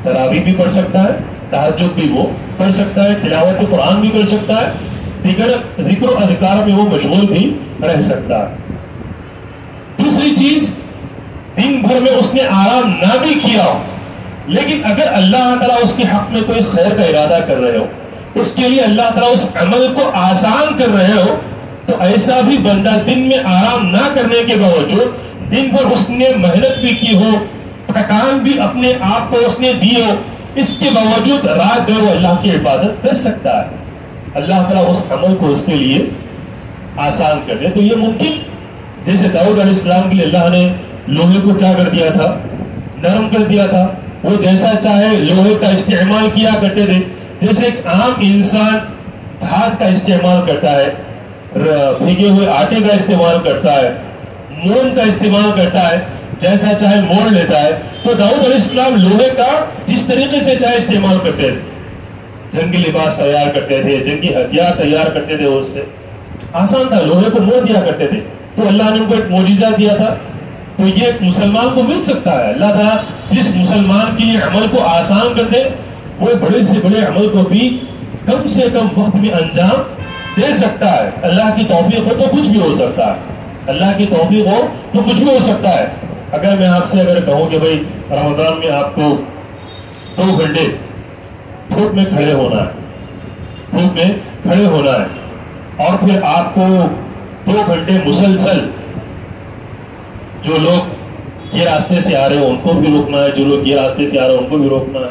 تراویح بھی پڑھ سکتا ہے، تہجد بھی وہ پڑھ سکتا ہے، تلاوت قرآن بھی کر سکتا ہے، دیگر ذکر و اذکار میں وہ مشغول بھی رہ سکتا ہے۔ دوسری چیز، دن بھر میں اس نے آرام نہ بھی کیا ہو لیکن اگر اللہ تعالیٰ اس کے حق میں کوئی خیر کا ارادہ کر رہے ہو، اس کے لیے اللہ تعالیٰ اس عمل کو آسان کر رہے ہو، تو ایسا بھی بندہ دن میں آرام نہ کرنے کے باوجود دن بھر اس نے محنت بھی کی ہو، تھکان بھی اپنے آپ کو اس نے دی ہو، اس کے باوجود رات بھر وہ اللہ کی عبادت کر سکتا ہے۔ اللہ تعالیٰ اس عمل کو اس کے لیے آسان کر دے۔ تو یہ ممکن، جیسے داؤد علیہ السلام کے لیے اللہ نے لوہے کو کیا کر دیا تھا، نرم کر دیا تھا، وہ جیسا چاہے لوہے کا استعمال کیا کرتے تھے۔ جیسے ایک عام انسان دھات کا استعمال کرتا ہے، بھیگے ہوئے آٹے کا استعمال کرتا ہے، موم کا استعمال کرتا ہے، جیسا چاہے موڑ لیتا ہے، تو داؤد علیہ السلام لوہے کا جس طریقے سے چاہے استعمال کرتے تھے، جنگی لباس تیار کرتے تھے، جنگی ہتھیار تیار کرتے تھے، اس سے آسان تھا، لوہے کو موڑ دیا کرتے تھے۔ تو اللہ نے ان کو ایک معجزہ دیا تھا، تو یہ ایک مسلمان کو مل سکتا ہے۔ اللہ تعالیٰ جس مسلمان کے لیے عمل کو آسان کر دے، وہ بڑے سے بڑے عمل کو بھی کم سے کم وقت میں انجام دے سکتا ہے۔ اللہ کی توفیق ہو تو کچھ بھی ہو سکتا ہے، اللہ کی توفیق ہو تو کچھ بھی ہو سکتا ہے۔ اگر میں آپ سے کہوں کہ بھائی رمضان میں آپ کو 2 گھنٹے دھوپ میں کھڑے ہونا ہے، دھوپ میں کھڑے ہونا ہے، اور پھر آپ کو 2 گھنٹے مسلسل جو لوگ یہ راستے سے آ رہے ہو ان کو بھی روکنا ہے، جو لوگ یہ راستے سے آ رہے ہو ان کو بھی روکنا ہے،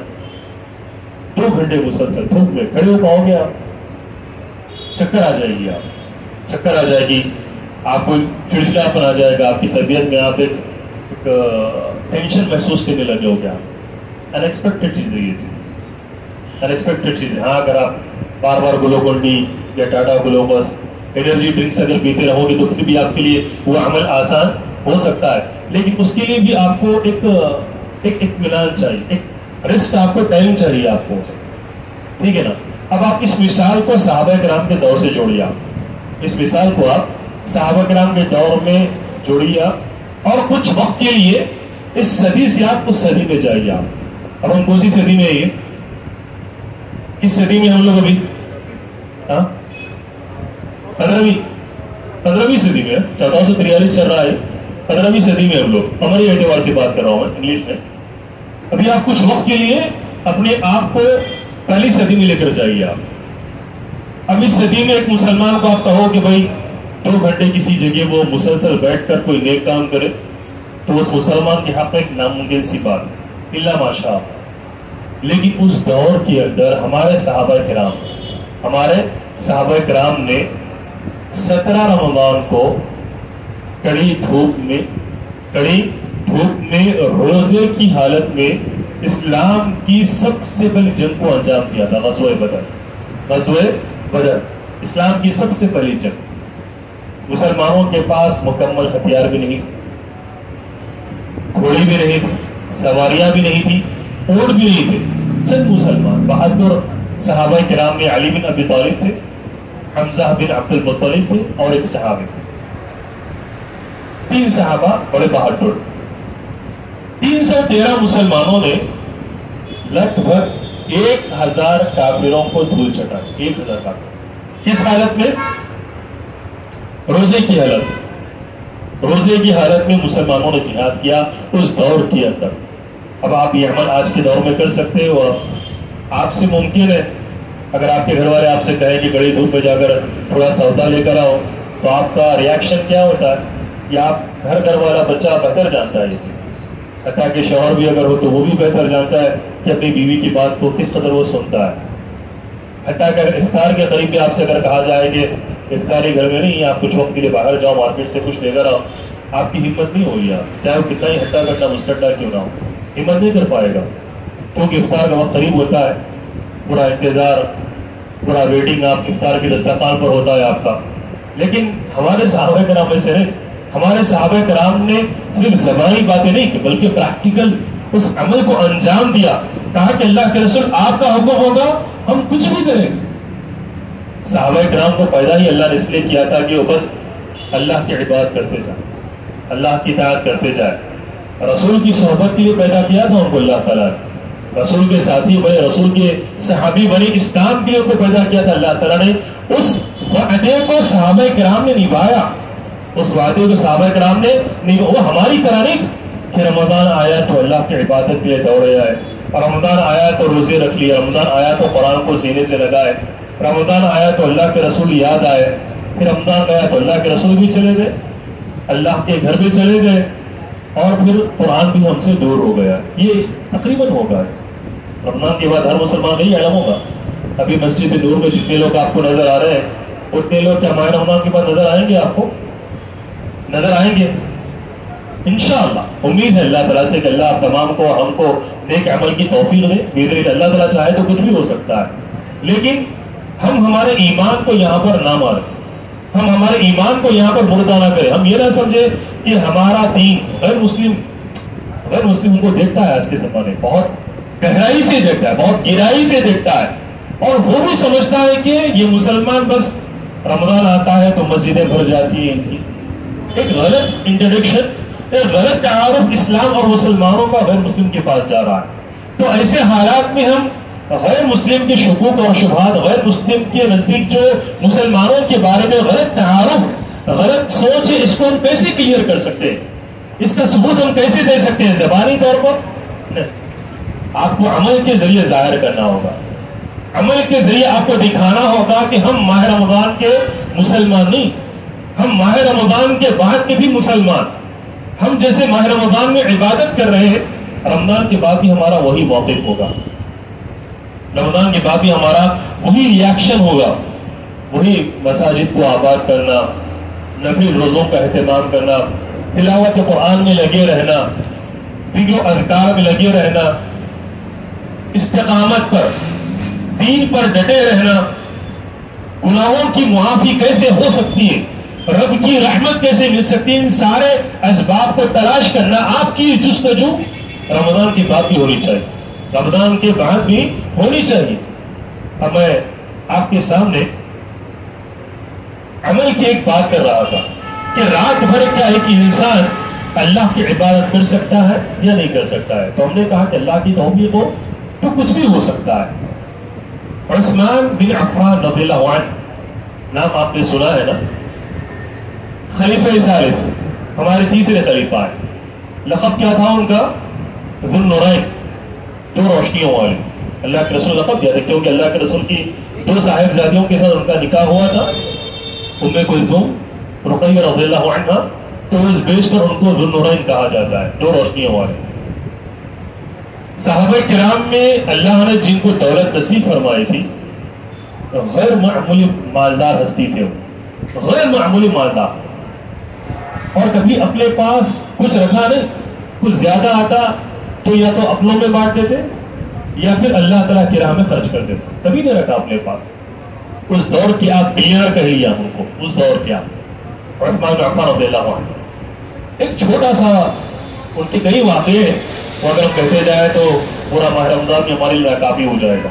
2 گھنٹے مسلسل دھوپ میں کھڑے ہو پاؤ گے؟ آپ چکر آ جائے گی، آپ چکر آ جائے گی، آپ کو چڑچڑاپن آ جائے گا، آپ کی طبیعت میں آپ ایک ٹینشن محسوس کرنے لگے ہو گے۔ آپ انیکسپیکٹڈ چیز ہے، یہ چیز انیکسپیکٹڈ چیز ہے۔ ہاں، اگر آپ بار بار گلوکون ڈی یا ٹاٹا گلوکوس انرجی ڈرنکس اگر پیتے رہو گے تو پھر بھی آپ کے لیے وہ عمل آسان ہو سکتا ہے، لیکن اس کے لیے بھی آپ کو ایک اطمینان چاہیے، ایک ریسٹ، آپ کو ٹائم چاہیے آپ کو، ٹھیک ہے نا۔ اب آپ اس مثال کو صحابہ کرام کے دور سے جوڑیے، آپ اس مثال کو آپ صحابہ کرام کے دور میں جوڑیے، اور کچھ وقت کے لیے اس صدی سے آپ اس صدی میں جائیے۔ آپ اب ہم کون سی صدی میں ہیں؟ کس صدی میں ہم لوگ ابھی؟ 15ویں صدی میں، 1443 چل رہا ہے، 15ویں صدی میں ہم لوگ، ہماری اعتبار سے بات کر رہا ہوں میں انگلش میں۔ ابھی آپ کچھ وقت کے لیے اپنے آپ کو پہلی صدی میں لے کر جائیے۔ آپ اب اس صدی میں ایک مسلمان کو آپ کہو کہ بھائی 2 گھنٹے کسی جگہ وہ مسلسل بیٹھ کر کوئی نیک کام کرے، تو اس مسلمان کے حق ایک ناممکن سی بات، الا ماشاء اللہ۔ لیکن اس دور کے اندر ہمارے صحابہ کرام نے 17 رمضان کو کڑی دھوپ میں روزے کی حالت میں اسلام کی سب سے پہلی جنگ کو انجام دیا تھا، غزوہ بدر، اسلام کی سب سے پہلی جنگ۔ مسلمانوں کے پاس مکمل ہتھیار بھی نہیں تھے، گھوڑی بھی نہیں تھی، سواریاں بھی نہیں تھی، اونٹ بھی نہیں تھے، چند مسلمان بہادر صحابہ کرام میں علی بن ابی طالب تھے، حمزہ بن عبد المطلب تھے، اور ایک صحابی، 3 صحابہ بڑے بہادر تھے۔ 313 مسلمانوں نے لگ بھگ 1000 کافروں کو دھول چٹا، 1000 کافر، کس حالت میں؟ روزے کی حالت میں مسلمانوں نے جہاد کیا اس دور کے اندر۔ اب آپ یہ عمل آج کے دور میں کر سکتے ہو؟ آپ سے ممکن ہے؟ اگر آپ کے گھر والے آپ سے کہیں کہ کڑی دھوپ میں جا کر تھوڑا سودا لے کر آؤ، تو آپ کا ریاکشن کیا ہوتا ہے؟ یا آپ گھر والا بچہ بہتر جانتا ہے یہ چیز، حتیٰ کہ شوہر بھی اگر ہو تو وہ بھی بہتر جانتا ہے کہ اپنی بیوی کی بات کو کس قدر وہ سنتا ہے. حتیٰ کہ افطار کے قریب بھی آپ سے اگر کہا جائے کہ افطاری گھر میں نہیں، آپ کچھ وقت کے لیے باہر جاؤ، مارکیٹ سے کچھ لے کر آؤ، آپ کی ہمت نہیں ہوگی. آپ چاہے وہ کتنا ہی ہٹا کٹا مستڈا کیوں نہ ہو، ہمت نہیں کر پائے گا، کیونکہ افطار کا وقت قریب ہوتا ہے. بڑا انتظار، بڑا ویٹنگ آپ افطار کے دسترخوان پر ہوتا ہے آپ کا. لیکن ہمارے صحابہ کرام میں سے نہیں، ہمارے صحابہ کرام نے صرف زبانی باتیں نہیں کی بلکہ پریکٹیکل اس عمل کو انجام دیا. کہا کہ اللہ کے رسول آپ کا حکم ہوگا ہم کچھ بھی کریں. صحابہ کرام کو پیدا ہی اللہ نے اس لیے کیا تھا کہ وہ بس اللہ کی عبادت کرتے جائیں، اللہ کی اطاعت کرتے جائیں. رسول کی صحبت کے لیے پیدا کیا تھا ان کو اللہ تعالیٰ نے، رسول کے ساتھی بنے، رسول کے صحابی بنے، اس کام کے لیے ان کو پیدا کیا تھا اللہ تعالیٰ نے. اس وعدے کو صحابہ کرام نے نبھایا، اس وعدے کو صحابہ کرام نے وہ ہماری طرح نہیں کہ رمضان آیا تو اللہ کی عبادت کے لیے دوڑے آئے، رمضان آیا تو روزے رکھ لیے، رمضان آیا تو قرآن کو سینے سے لگائے، رمضان آیا تو اللہ کے رسول یاد آئے، پھر رمضان گیا تو اللہ کے رسول بھی چلے گئے، اللہ کے گھر بھی چلے گئے، اور پھر قرآن بھی ہم سے دور ہو گیا. یہ تقریباً ہوگا رمضان کے بعد ہر مسلمان نہیں علم ہوگا. ابھی مسجد نور میں جتنے لوگ آپ کو نظر آ رہے ہیں اتنے لوگ کیا ماہ رمضان کے بعد نظر آئیں گے؟ آپ کو نظر آئیں گے انشاءاللہ. امید ہے اللہ تعالیٰ سے کہ اللہ آپ تمام کو، ہم کو نیک عمل کی توفیق دے. بہترین اللہ تعالیٰ چاہے تو کچھ بھی ہو سکتا ہے، لیکن ہم ہمارے ایمان کو یہاں پر نہ ماریں، ہم ہمارے ایمان کو یہاں پر مردہ نہ کریں. ہم یہ نہ سمجھے کہ ہمارا دین غیر مسلم کو دیکھتا ہے، آج کے زمانے بہت گہرائی سے دیکھتا ہے، بہت گہرائی سے دیکھتا ہے، اور وہ بھی سمجھتا ہے کہ یہ مسلمان بس رمضان آتا ہے تو مسجدیں بھر جاتی ہیں. ان کی ایک غلط انٹروڈکشن، ایک غلط تعارف اسلام اور مسلمانوں کا غیر مسلم کے پاس جا رہا ہے. تو ایسے حالات میں ہم غیر مسلم کے شکوک اور شبہات، غیر مسلم کے نزدیک جو مسلمانوں کے بارے میں غلط تعارف، غلط سوچ ہے، اس کو ہم کیسے کلیئر کر سکتے ہیں؟ اس کا ثبوت ہم کیسے دے سکتے ہیں؟ زبانی طور پر نہیں، آپ کو عمل کے ذریعے ظاہر کرنا ہوگا. عمل کے ذریعے آپ کو دکھانا ہوگا کہ ہم ماہ رمضان کے مسلمان نہیں، ہم ماہ رمضان کے بعد کے بھی مسلمان. ہم جیسے ماہ رمضان میں عبادت کر رہے ہیں، رمضان کے بعد بھی ہمارا وہی موقف ہوگا، رمضان کے بعد بھی ہمارا وہی ریاکشن ہوگا، وہی مساجد کو آباد کرنا، نفل روزوں کا اہتمام کرنا، تلاوت قرآن میں لگے رہنا، ذکر و اذکار میں لگے رہنا، استقامت پر، دین پر ڈٹے رہنا، گناہوں کی معافی کیسے ہو سکتی ہے، رب کی رحمت کیسے مل سکتی ہے، ان سارے اسباب کو تلاش کرنا آپ کی جستجو رمضان کے بعد بھی ہونی چاہیے، رمضان کے بعد بھی ہونی چاہیے. اب میں آپ کے سامنے عمل کی ایک بات کر رہا تھا کہ رات بھر کیا ایک انسان اللہ کی عبادت کر سکتا ہے یا نہیں کر سکتا ہے. تو ہم نے کہا کہ اللہ کی توفیق ہو تو کچھ بھی ہو سکتا ہے. عثمان بن عفان رضی اللہ عنہ، نام آپ نے سنا ہے نا، خلیفہ ثالث، ہمارے تیسرے خلیفہ ہے. لقب کیا تھا ان کا؟ ذو النورین، دو روشنیوں والے. اللہ کے رسول لقب دیا تھا کیونکہ اللہ کے رسول کی دو صاحبزادیوں کے ساتھ ان کا نکاح ہوا تھا، ام کلثوم، رقیہ رضی اللہ عنہ. تو اس بیس پر ان کو ذو النورین کہا جاتا ہے، دو روشنیوں والے. صحابہ کرام میں اللہ نے جن کو دولت نصیب فرمائی تھی، غیر معمولی مالدار ہستی تھے، غیر معمولی مالدار، اور کبھی اپنے پاس کچھ رکھا نہیں، کچھ زیادہ آتا تو یا تو اپنوں میں بانٹ دیتے یا پھر اللہ تعالیٰ کی راہ میں خرچ کر دیتے، کبھی نہیں رکھا اپنے پاس. اس دور کی آپ بلیئر کہہ لیا ان کو، اس دور کے آپ عثمان بن عفان رضی اللہ عنہ. ایک چھوٹا سا ان کے کئی واقعے ہیں، وہ اگر ہم کہتے جائے تو پورا ماہ رمضان میں ہمارے لیے کافی ہو جائے گا.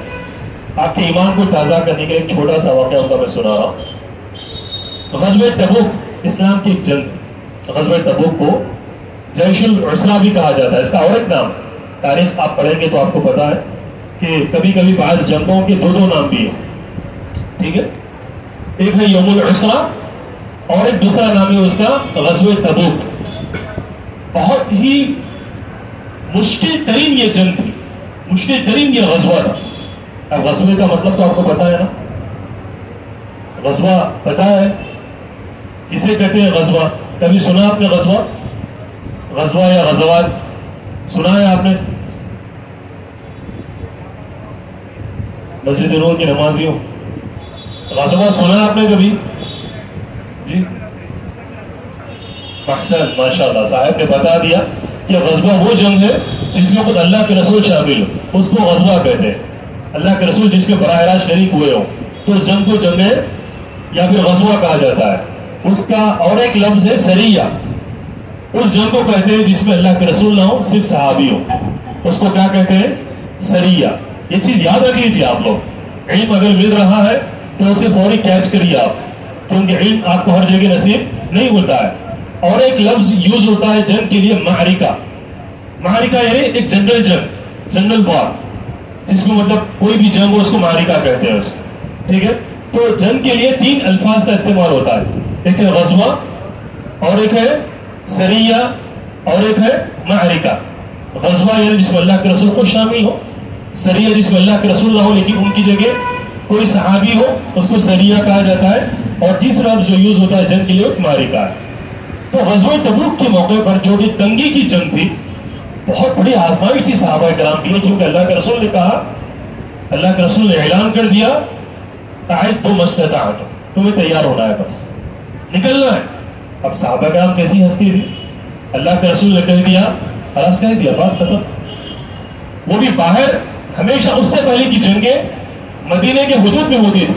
آپ کے ایمان کو تازہ کرنے کے لیے ایک چھوٹا سا واقعہ ان کا میں سنا رہا ہوں. غزوہ تبوک اسلام کی ایک جنگ، غزوہ تبوک کو جیش العسرہ بھی کہا جاتا ہے، اس کا اور ایک نام. تاریخ آپ پڑھیں گے تو آپ کو پتا ہے کہ کبھی کبھی بعض جنگوں کے دو نام بھی ہیں، ٹھیک ہے. ایک ہے یوم العسرہ اور ایک دوسرا نام ہے اس کا غزوہ تبوک. بہت ہی مشکل ترین یہ جنگ تھی، مشکل ترین یہ غزوہ تھا. اب غزوے کا مطلب تو آپ کو پتا ہے نا، غزوہ پتا ہے کسے کہتے ہیں؟ غزوہ کبھی سنا آپ نے؟ غزوہ یا غزوات سنا ہے آپ نے؟ مسجد نور کی نمازیوں غزوہ سنا ہے آپ نے کبھی؟ جی احسن، ماشاء اللہ، صاحب نے بتا دیا کہ غزوہ وہ جنگ ہے جس میں خود اللہ کے رسول شامل ہو، اس کو غزوہ کہتے ہیں۔ اللہ کے رسول جس کے براہ راست شریک ہوئے ہوں تو اس جنگ کو جنگ یا پھر غزوہ کہا جاتا ہے۔ اس کا اور ایک لفظ ہے سریہ، اس جنگ کو کہتے ہیں جس میں اللہ کے رسول نہ ہو، صرف صحابی ہو، اس کو کیا کہتے ہیں؟ سریہ۔ یہ چیز یاد رکھ لیجیے آپ لوگ، علم اگر مل رہا ہے تو اسے فوری کیچ کریے آپ، کیونکہ علم آپ کو ہر جگہ نصیب نہیں ہوتا ہے۔ اور ایک لفظ یوز ہوتا ہے جنگ کے لیے، معرکہ۔ معرکہ یعنی ایک جنرل جنگ، جنرل وار، جس میں مطلب کوئی بھی جنگ ہو اس کو معرکہ کہتے ہیں، ٹھیک ہے؟ تو جنگ کے لیے 3 الفاظ کا استعمال ہوتا ہے، ایک ہے غزوہ، اور ایک ہے سریہ، اور ایک ہے معرکہ۔ غزوہ یعنی جس میں اللہ کے رسول کو شامل ہو، سریہ جس میں اللہ کے رسول نہ ہو لیکن ان کی جگہ کوئی صحابی ہو، اس کو سریہ کہا جاتا ہے، اور تیسرا جو یوز ہوتا ہے جنگ کے لیے معرکہ ہے۔ تو غزوہ تبوک کے موقع پر جو کہ تنگی کی جنگ تھی، بہت بڑی آزمائش تھی صحابہ کرام کے لیے، کیونکہ اللہ کے رسول نے کہا، اللہ کے رسول نے اعلان کر دیا، اعدوا ما استطعتم، تمہیں تیار ہونا ہے، بس نکلنا ہے۔ اب صحابہ کرام کیسی ہستی تھی، اللہ کے رسول نے کہہ دیا، خلاص کہہ دیا، بات ختم۔ وہ بھی باہر، ہمیشہ اس سے پہلے کی جنگیں مدینے کے حدود میں ہوتی تھی۔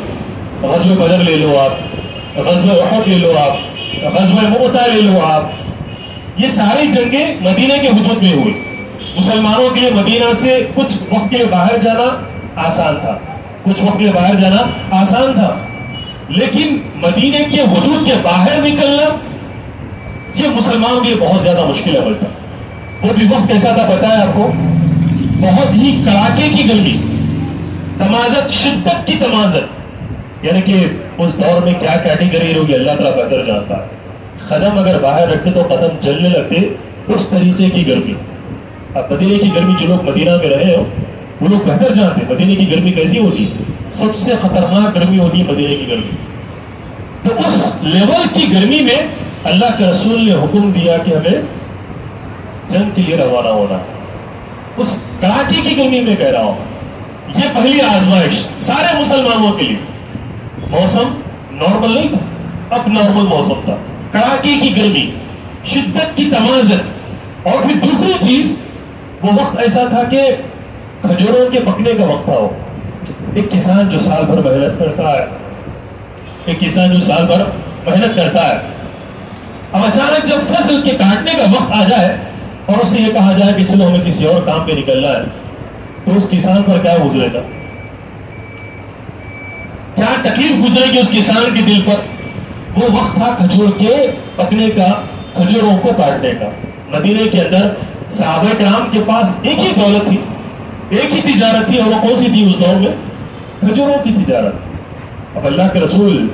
غزوہ بدر لے لو آپ، غزوہ احد لے لو آپ، غزوہ مؤتہ لے لو آپ، یہ ساری جنگیں مدینے کے حدود میں ہوئی۔ مسلمانوں کے لیے مدینہ سے کچھ وقت کے لیے باہر جانا آسان تھا، کچھ وقت کے لیے باہر جانا آسان تھا، لیکن مدینے کے حدود کے باہر نکلنا یہ مسلمانوں کے لیے بہت زیادہ مشکل عمل تھا۔ وہ بھی وقت کیسا تھا پتہ ہے آپ کو؟ بہت ہی کڑاکے کی گرمی، تمازت، شدت کی تمازت، یعنی کہ اس دور میں کیا کیٹیگری ہوگی اللہ تعالیٰ بہتر جانتا ہے۔ قدم اگر باہر رکھتے تو قدم جلنے لگتے، اس طریقے کی گرمی۔ اب مدینے کی گرمی جو لوگ مدینہ میں رہے ہو وہ لوگ بہتر جانتے ہیں مدینے کی گرمی کیسی ہوتی ہے، سب سے خطرناک گرمی ہوتی ہے مدینے کی گرمی۔ تو اس لیول کی گرمی میں اللہ کے رسول نے حکم دیا کہ ہمیں جنگ کے لیے روانہ ہونا، اس کڑاکے کی گرمی میں کہہ رہا ہوں۔ یہ پہلی آزمائش سارے مسلمانوں کے لیے، موسم نارمل نہیں تھا، اب نارمل موسم تھا، کڑاکے کی گرمی، شدت کی تمازت، اور پھر دوسری چیز وہ وقت ایسا تھا کہ کھجوروں کے پکنے کا وقت تھا۔ ایک کسان جو سال بھر محنت کرتا ہے، ایک کسان جو سال بھر محنت کرتا ہے، اب اچانک جب فصل کے کاٹنے کا وقت آ جائے اور اس سے یہ کہا جائے کہ چلو ہمیں کسی اور کام پہ نکلنا ہے، تو اس کسان پر کیا گزرے گا، کیا تکلیف گزرے گی اس کسان کے دل پر۔ وہ وقت تھا کھجور کے پکنے کا، کھجوروں کو کاٹنے کا۔ مدینے کے اندر صحابہ کرام کے پاس ایک ہی دولت تھی، ایک ہی تجارت تھی، اور وہ کون سی تھی اس دور میں؟ کھجوروں کی تجارت۔ اب اللہ کے رسول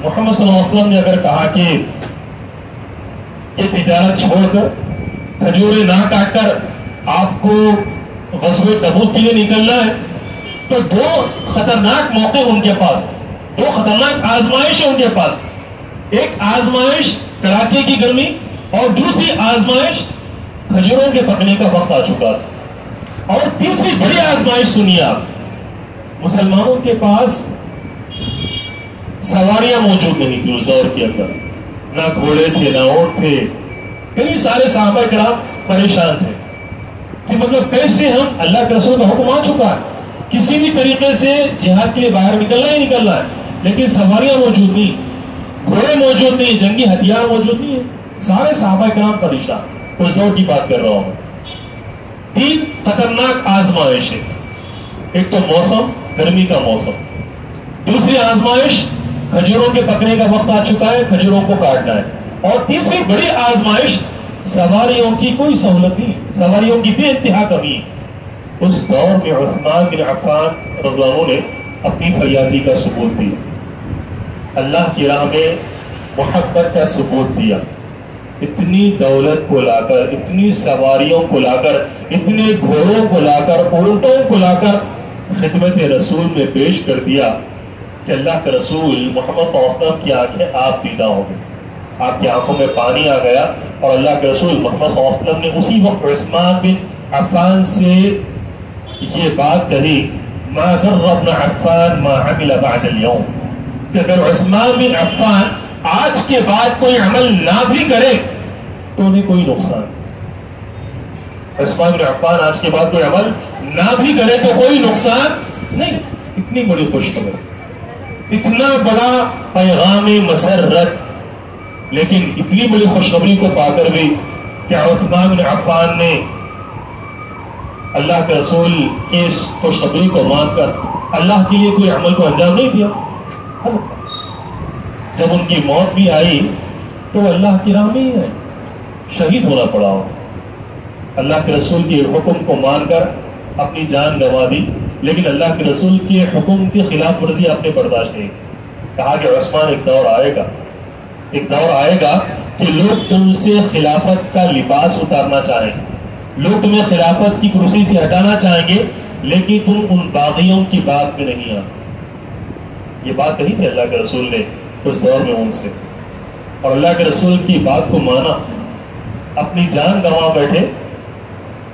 محمد صلی اللہ علیہ وسلم نے اگر کہا کہ یہ تجارت چھوڑ کر، کھجوریں نہ کاٹ کر آپ کو غزوہ تبوک کے لیے نکلنا ہے، تو دو خطرناک موقع ان کے پاس، دو خطرناک آزمائش ہے ان کے پاس۔ ایک آزمائش کڑاکے کی گرمی، اور دوسری آزمائش کھجوروں کے پکنے کا وقت آ چکا تھا۔ اور تیسری بڑی آزمائش سنیے آپ، مسلمانوں کے پاس سواریاں موجود نہیں تھی اس دور کے اندر، نہ گھوڑے تھے نہ اونٹ تھے۔ کئی سارے صحابہ کرام پریشان تھے کہ مطلب کیسے ہم، اللہ کے رسول کا حکم آ چکا ہے کسی بھی طریقے سے جہاد کے لیے باہر نکلنا ہی نکلنا ہے، لیکن سواریاں موجود نہیں، گھوڑے موجود نہیں، جنگی ہتھیار موجود نہیں ہے۔ سارے صحابہ کرام پریشان، اس دور کی بات کر رہا ہوں۔ 3 خطرناک آزمائش ہے، ایک تو موسم، گرمی کا موسم، دوسری آزمائش کھجوروں کے پکنے کا وقت آ چکا ہے، کھجوروں کو کاٹنا ہے، اور تیسری بڑی آزمائش سواریوں کی کوئی سہولت نہیں، سواریوں کی بے انتہا کمی۔ اس دور میں عثمان بن عفان رضی اللہ عنہ نے اپنی فیاضی کا ثبوت دیا، اللہ کی راہ میں محبت کا ثبوت دیا، اتنی دولت کو لا کر، اتنی سواریوں کو لا کر، اتنے گھوڑوں کو لا کر، اونٹوں کو لا کر خدمت رسول میں پیش کر دیا کہ اللہ کے رسول محمد صلی اللہ علیہ وسلم کی آنکھیں آپ پیدا ہو گئی، آپ کی آنکھوں میں پانی آ گیا، اور اللہ کے رسول محمد صلی اللہ علیہ وسلم نے اسی وقت عثمان بن عفان سے یہ بات کہی، ما ضر ابن عفان ما عمل بعد اليوم، کہ اگر عثمان بن عفان آج کے بعد کوئی عمل نہ بھی کرے تو انہیں کوئی نقصان، عثمان بن عفان آج کے بعد کوئی عمل نہ بھی کرے تو کوئی نقصان نہیں۔ اتنی بڑی خوشخبری، اتنا بڑا پیغام مسرت، لیکن اتنی بڑی خوشخبری کو پا کر بھی کیا عثمان بن عفان نے اللہ کے رسول کی اس خوشخبری کو مان کر اللہ کے لیے کوئی عمل کو انجام نہیں دیا؟ جب ان کی موت بھی آئی تو اللہ کی راہ میں ہی ہے، شہید ہونا پڑا ہو، اللہ کے رسول کے حکم کو مان کر اپنی جان گنوا دی، لیکن اللہ کے رسول کے حکم کی خلاف ورزی آپ نے برداشت نہیں۔ کہا کہ عثمان ایک دور آئے گا کہ لوگ تم سے خلافت کا لباس اتارنا چاہیں، لوگ تمہیں خلافت کی کرسی سے ہٹانا چاہیں گے، لیکن تم ان باغیوں کی بات میں نہیں آتے۔ یہ بات کہی تھی اللہ کے رسول نے اس دور میں ان سے، اور اللہ کے رسول کی بات کو مانا، اپنی جان گنوا بیٹھے،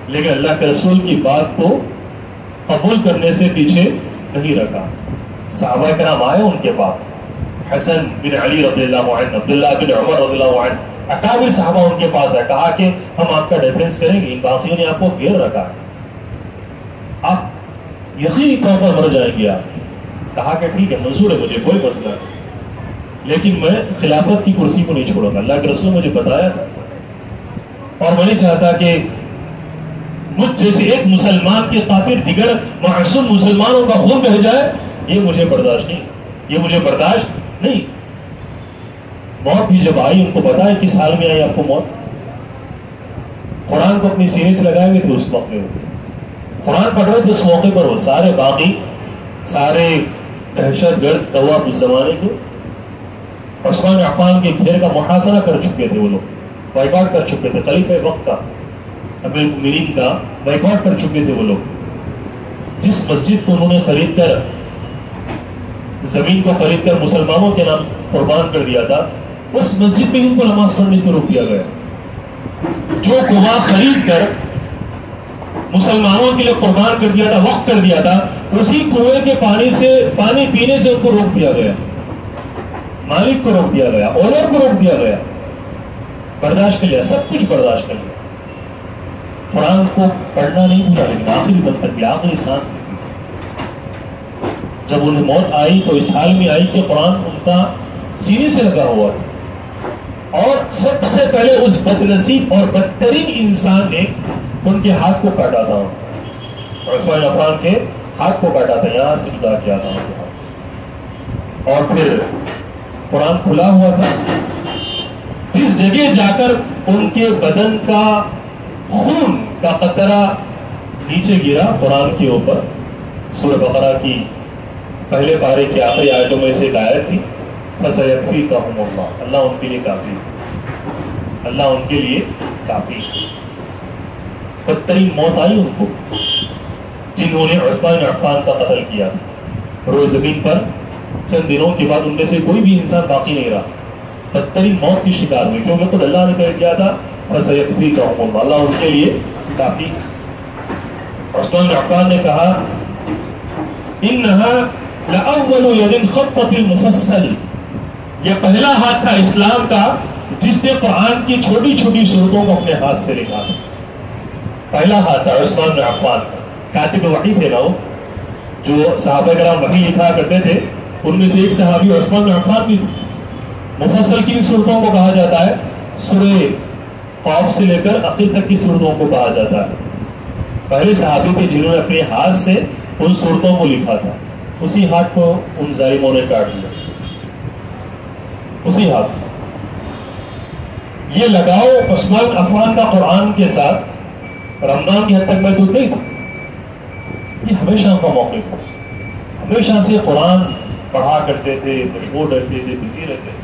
لیکن اللہ کے رسول کی بات کو قبول کرنے سے پیچھے نہیں رکھا۔ صحابہ کرام آئے ان کے پاس، حسن بن علی رضی اللہ عنہ، عبداللہ بن عمر رضی اللہ عنہ، اکابر صحابہ ان کے پاس ہے، کہا کہ ہم آپ کا ڈیفینس کریں گے، ان باقیوں نے آپ کو گھیر رکھا ہے، آپ یقینی طور پر مر جائیں گے۔ آپ کہا کہ ٹھیک ہے، منظور ہے مجھے، کوئی مسئلہ نہیں، لیکن میں خلافت کی کرسی کو نہیں چھوڑوں گا، اللہ کے رسول نے مجھے بتایا تھا، اور میں نہیں چاہتا کہ مجھ جیسے ایک مسلمان کے خاطر دیگر معصوم مسلمانوں کا خون بہہ جائے، یہ مجھے برداشت نہیں۔ موت بھی جب آئی، ان کو پتا ہے کس سال میں آئی آپ کو موت، قرآن کو اپنی سینے سے لگائے ہوئے تھے اس موقع میں، قرآن پڑھ رہے تھے اس موقع پر، وہ سارے باقی سارے دہشت گرد قوات اس زمانے کے عثمان بن عفان کے گھیر کا محاصرہ کر چکے تھے، وہ لوگ بائیکاٹ کر چکے تھے، خلیفہ وقت کا، امیر المؤمنین کا بائیکاٹ کر چکے تھے وہ لوگ۔ جس مسجد کو انہوں نے خرید کر، زمین کو خرید کر مسلمانوں کے نام قربان کر دیا تھا، اس مسجد میں ان کو نماز پڑھنے سے روک دیا گیا۔ جو کنواں خرید کر مسلمانوں کے لیے قربان کر دیا تھا، وقف کر دیا تھا، اسی کنویں کے پانی پینے سے ان کو روک دیا گیا، مالک کو روک دیا گیا، اونر کو روک دیا گیا۔ برداشت کر لیا، سب کچھ برداشت کر لیا، قرآن کو پڑھنا نہیں بھولا، لیکن آخری دم تک، آخری سانس تک۔ جب انہیں موت آئی تو اس حال میں آئی کہ قرآن ان کا سینے سے لگا ہوا تھا، اور سب سے پہلے اس بدنصیب اور بدترین انسان نے ان کے ہاتھ کو کاٹا تھا، عثمان بن عفان کے ہاتھ کو کاٹا تھا، یہاں سے جدا کیا تھا ان کے ہاتھ، اور پھر قرآن کھلا ہوا تھا، جس جگہ جا کر ان کے بدن کا خون کا قطرہ نیچے گرا قرآن کے اوپر، سورہ بقرہ کی پہلے پارے کی آخری آیتوں میں سے ایک آیت تھی، فَسَيَكْفِيكَهُمُ اللَّهُ، اللہ ان کے لیے کافی، اللہ ان کے لیے کافی۔ بدترین موت آئی ان کو جنہوں نے عثمان بن عفان کا قتل کیا تھا، روئے زمین پر چند دنوں کے بعد ان میں سے کوئی بھی انسان باقی نہیں رہا، بدترین موت کی شکار ہوئی، کیونکہ خود اللہ نے کہہ دیا تھا فَسَيَكْفِيكَهُمُ اللَّهُ، اللہ ان کے لیے کافی۔ عثمان بن عفان نے کہا إِنَّهَا لَأَوَّلُ يَدٍ خَطَّتِ الْمُفَصَّلِ، یہ پہلا ہاتھ تھا اسلام کا جس نے قرآن کی چھوٹی چھوٹی صورتوں کو اپنے ہاتھ سے لکھا تھا، پہلا ہاتھ تھا عثمان بن عفان کا۔ کاتب وحی تھے نا وہ، جو صحابہ کرام وحی لکھا کرتے تھے، ان میں سے ایک صحابی عثمان بن عفان بھی تھے۔ مفصل کی صورتوں کو کہا جاتا ہے، سورہ قاف سے لے کر عقید تک کی صورتوں کو کہا جاتا ہے۔ پہلے صحابی تھے جنہوں نے اپنے ہاتھ سے ان صورتوں کو لکھا تھا، اسی ہاتھ کو ان ظالموں نے کاٹ دیا، اسی ہاتھ۔ یہ لگاؤ عثمان بن عفان کا قرآن کے ساتھ رمضان کی حد تک محدود نہیں تھا، یہ ہمیشہ کا موقف تھا، ہمیشہ سے قرآن پڑھا کرتے تھے، مشغول رہتے تھے، بزی رہتے تھے۔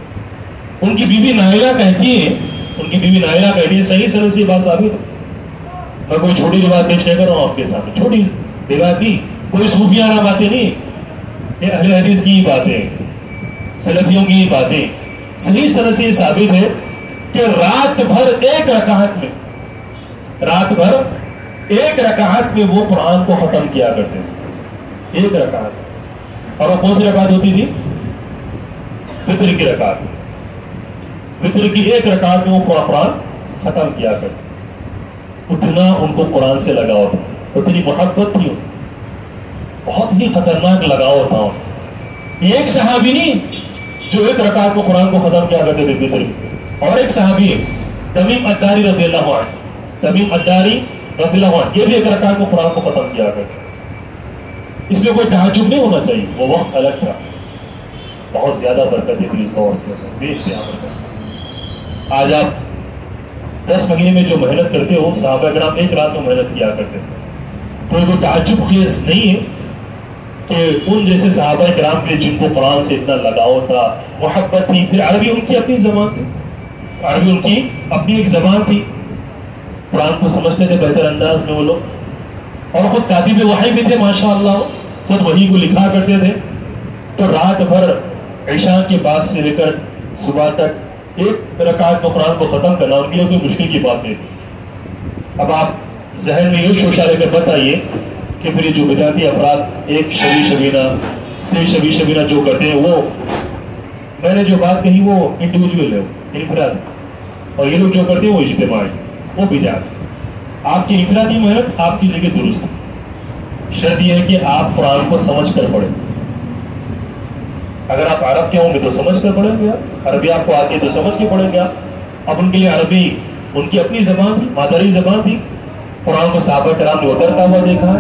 ان کی بیوی نائلہ کہتی ہے، صحیح سرے سے بات ثابت ہے، میں کوئی چھوٹی روایت پیش نہیں کر رہا ہوں آپ کے سامنے، چھوٹی روایت نہیں، کوئی صوفیانہ باتیں نہیں، یہ اہل حدیث کی ہی باتیں، سلفیوں کی ہی باتیں، صحیح طرح سے یہ ثابت ہے کہ رات بھر ایک رکعت میں وہ قرآن کو ختم کیا کرتے تھے. ایک رکعت. اور وہ کون سی رکعت ہوتی تھی؟ وتر کی رکعت. وتر کی ایک رکعت میں وہ قرآن ختم کیا کرتے. اتنا ان کو قرآن سے لگاؤ تھا, اتنی محبت تھی, بہت ہی خطرناک لگاؤ تھا. ایک صحابی نہیں جو ایک رکعت میں قرآن کو ختم کیا کرتے تھے وتر. اور ایک صحابی ہے تمیم الداری رضی اللہ عنہ. تمیم الداری رضی اللہ عنہ, یہ بھی ایک رکعت میں قرآن کو ختم کیا کرتے. اس میں کوئی تعجب نہیں ہونا چاہیے, وہ وقت الگ تھا. بہت زیادہ برکت ہے اس دور کے. آج آپ 10 مہینے میں جو محنت کرتے ہو, صحابہ کرام ایک رات میں محنت کیا کرتے تھے. تو کوئی تعجب خیز نہیں ہے کہ ان جیسے صحابہ کرام کے جن کو قرآن سے اتنا لگاؤ تھا, محبت تھی. پھر عربی ان کی اپنی زبان تھی, عربی ان کی اپنی ایک زبان تھی. قرآن کو سمجھتے تھے بہتر انداز میں وہ لوگ, اور خود کاتب وحی بھی تھے ماشاء اللہ, خود وحی کو لکھا کرتے تھے. تو رات بھر عشاء کے بعد سے لے کر صبح تک ایک رکعت میں قرآن کو ختم کرنا ان کے لیے کوئی مشکل کی بات نہیں تھی. اب آپ ذہن میں یہ شوشہ لے کر بتائیے کہ پھر یہ جو بدعتی افراد ایک شبی شبینہ جو کرتے ہیں, وہ میں نے جو بات کہی وہ انڈیویجول ہے, انفراد, اور یہ لوگ جو کرتے ہیں وہ اجتماعی, وہ بدعت. آپ کی انفرادی محنت آپ کی جگہ درست ہے. شرط یہ ہے کہ آپ قرآن کو سمجھ کر پڑھیں. اگر آپ عرب کے ہوں گے تو سمجھ کر پڑھیں گے, عربی آپ کو آتی ہے تو سمجھ کے پڑھیں گے. اب ان کے لیے عربی ان کی اپنی زبان تھی, مادری زبان تھی. قرآن کو صحابہ کرام نے اترتا ہوا دیکھا ہے,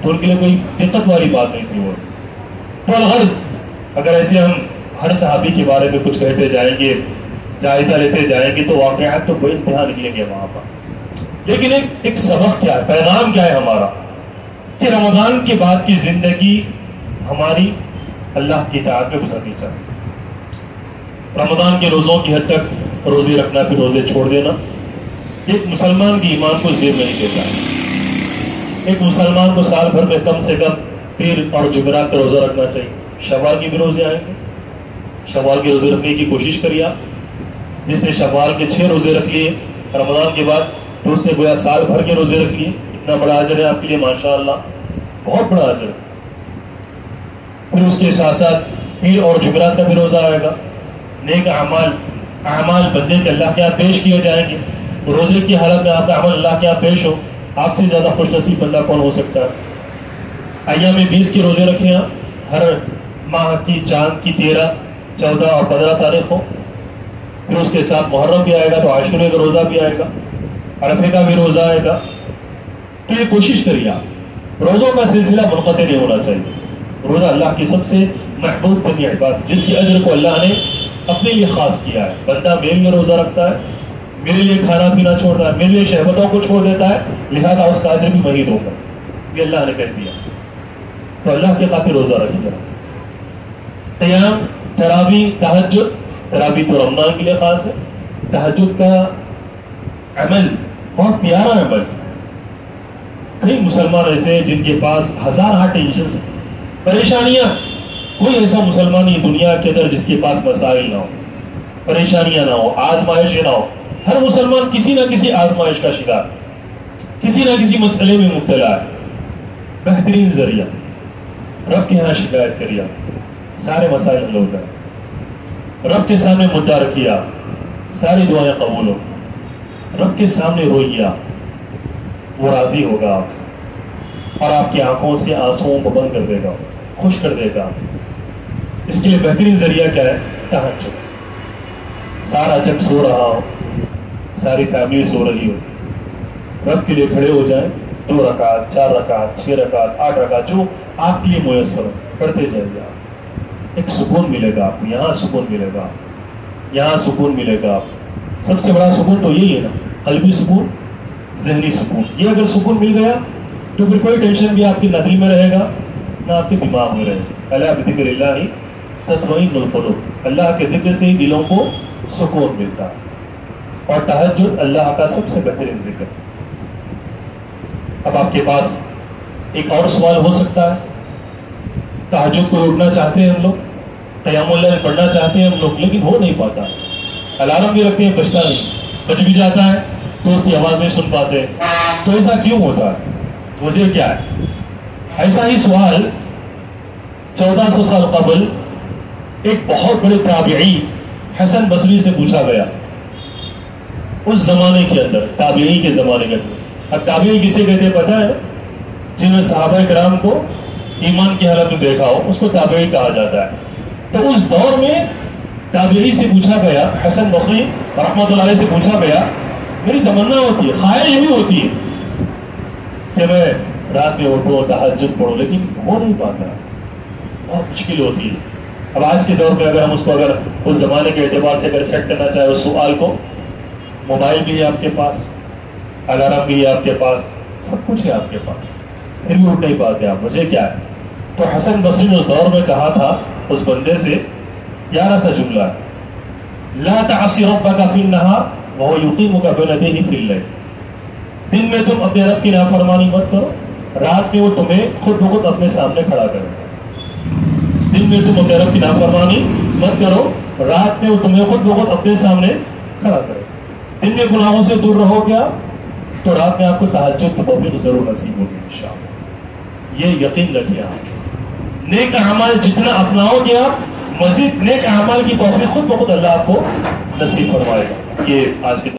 تو ان کے لیے کوئی دقت والی بات نہیں تھی. وہ تو الغرض اگر ایسے ہم ہر صحابی کے بارے میں کچھ کہتے جائیں گے, جائزہ لیتے جائیں گے, تو واقعات تو کوئی انتہا نکلیں گے وہاں پر. لیکن ایک سبق کیا ہے, پیغام کیا ہے ہمارا, کہ رمضان کے بعد کی زندگی ہماری اللہ کی اطاعت میں گزرنی چاہیے. رمضان کے روزوں کی حد تک روزے رکھنا, پھر روزے چھوڑ دینا ایک مسلمان کی ایمان کو زیر نہیں دیتا ہے. ایک مسلمان کو سال بھر میں کم سے کم پیر اور جمعرات کا روزہ رکھنا چاہیے. شوال کے بھی روزے آئیں گے, شوال کے روزے رکھنے کی کوشش کریے آپ. جس نے شوال کے 6 روزے رکھ لیے رمضان کے بعد, تو اس نے گویا سال بھر کے روزے رکھ لیے. اتنا بڑا اجر ہے آپ کے لیے ماشاء اللہ, بہت بڑا اجر. پھر اس کے ساتھ ساتھ پیر اور جمعرات کا بھی روزہ آئے گا. نیک اعمال بندے کے اللہ کے یہاں پیش کیے جائیں گے. روزے کی حالت میں آپ کا عمل اللہ کے یہاں پیش ہو, آپ سے زیادہ خوش نصیب بندہ کون ہو سکتا ہے. ایام 20 کے روزے رکھیں آپ, ہر ماہ کی چاند کی 13, 14 اور 15 تاریخ ہو. پھر اس کے ساتھ محرم بھی آئے گا, تو عاشورے کا روزہ بھی آئے گا, عرفے کا بھی روزہ آئے گا. تو یہ کوشش کریے آپ, روزوں کا سلسلہ منقطع نہیں ہونا چاہیے. روزہ اللہ کی سب سے محبوب ترین عبادت, جس کی اجر کو اللہ نے اپنے لیے خاص کیا ہے. بندہ میرے لیے روزہ رکھتا ہے, میرے لیے کھانا پینا چھوڑتا ہے, میرے لیے شہوتوں کو چھوڑ دیتا ہے, لہذا اس کا اجر بھی مزید ہوگا. یہ اللہ نے کہہ دیا. تو اللہ کے خاطر روزہ رکھیے. قیام, تراویح, تہجد. تراویح تو رمضان کے لیے خاص ہے. تہجد کا عمل بہت پیارا عمل. کئی مسلمان ایسے جن کے پاس ہزارہ ٹینشنز, پریشانیاں. کوئی ایسا مسلمان نہیں دنیا کے اندر جس کے پاس مسائل نہ ہو, پریشانیاں نہ ہو, آزمائشیں نہ ہو. ہر مسلمان کسی نہ کسی آزمائش کا شکار, کسی نہ کسی مسئلے میں مبتلا ہے. بہترین ذریعہ رب کے ہاں شکایت کریے, سارے مسائل حل ہو گئے. رب کے سامنے مدعا رکھیا, ساری دعائیں قبول ہو. رب کے سامنے روئیے, وہ راضی ہوگا آپ سے, اور آپ کی آنکھوں سے آنسوؤں کو بند کر دے گا, خوش کر دے گا. اس کے لیے بہترین ذریعہ کیا ہے؟ تہجد. سارا جگ سو رہا ہو, ساری فیملی سو رہی ہو, رب کے لیے کھڑے ہو جائیں. 2 رکعت, 4 رکعت, 6 رکعت, 8 رکعت, جو آپ کے لیے میسر ہو کرتے جائیے. آپ ایک سکون ملے گا, آپ کو یہاں سکون ملے گا, یہاں سکون ملے گا. سب سے بڑا سکون تو یہی ہے نا, قلبی سکون, ذہنی سکون. یہ اگر سکون مل گیا تو پھر کوئی ٹینشن بھی آپ کی نہ دل میں رہے گا نہ آپ کے دماغ میں رہے گا. الا بذکر اللہ تطمئن القلوب. اللہ کے ذکر سے ہی دلوں کو سکون ملتا ہے. اور تہجد اللہ کا سب سے بہترین ذکر. اب آپ کے پاس ایک اور سوال ہو سکتا ہے, تہجد کو اٹھنا چاہتے ہیں ہم لوگ, قیام اللہ میں پڑھنا چاہتے ہیں ہم لوگ، لیکن ہو نہیں پاتا. الارم بھی رکھتے ہیں، بجتا نہیں، بج بھی جاتا ہے تو اس کی آواز نہیں سن پاتے. تو ایسا کیوں ہوتا ہے؟ وجہ کیا ہے؟ ایسا ہی سوال 1400 سال قبل ایک بہت بڑے تابعی حسن بصری سے پوچھا گیا. اس زمانے کے اندر، تابعی کے زمانے کے اندر. اب تابعی کسے کہتے ہیں پتہ ہے؟ جنہوں نے صحابہ کرام کو ایمان کی حالت میں دیکھا ہو اس کو تابعی کہا جاتا ہے. تو اس دور میں تابعی سے پوچھا گیا، حسن بصری رحمۃ اللہ علیہ سے پوچھا گیا، میری تمنا ہوتی ہے، خواہش یہ بھی ہوتی ہے کہ میں رات میں اٹھوں تہجد پڑھوں، لیکن ہو نہیں پاتا، بہت مشکل ہوتی ہے. اب آج کے دور میں اگر ہم اس کو اس زمانے کے اعتبار سے اگر سیٹ کرنا چاہے اس سوال کو، موبائل بھی ہے آپ کے پاس، الارم بھی ہے آپ کے پاس، سب کچھ ہے آپ کے پاس، پھر بھی اٹھ نہیں پاتے آپ. وجہ کیا ہے؟ تو حسن بصری نے اس دور میں کہا تھا اس بندے سے پیارا سا جملہ ہے، لا تعصی ربک فی النہار وہو یقیمک بین یدیہ فی اللیل. دن میں تم اپنے رب کی نافرمانی مت کرو، رات میں وہ تمہیں خود بخود اپنے سامنے کھڑا کرے. دن میں تم اپنے رب کی نافرمانی مت کرو، رات میں وہ تمہیں خود بخود اپنے سامنے کھڑا کرے. دن میں گناہوں سے دور رہو گیا تو رات میں آپ کو تہجد کی توفیق ضرور نصیب ہوگی انشاءاللہ. یہ یقین رکھیے. آپ نیک اعمال جتنا اپناؤ گے آپ، مزید نیک اعمال کی توفیق خود بخود اللہ آپ کو نصیب فرمائے گا. یہ آج کے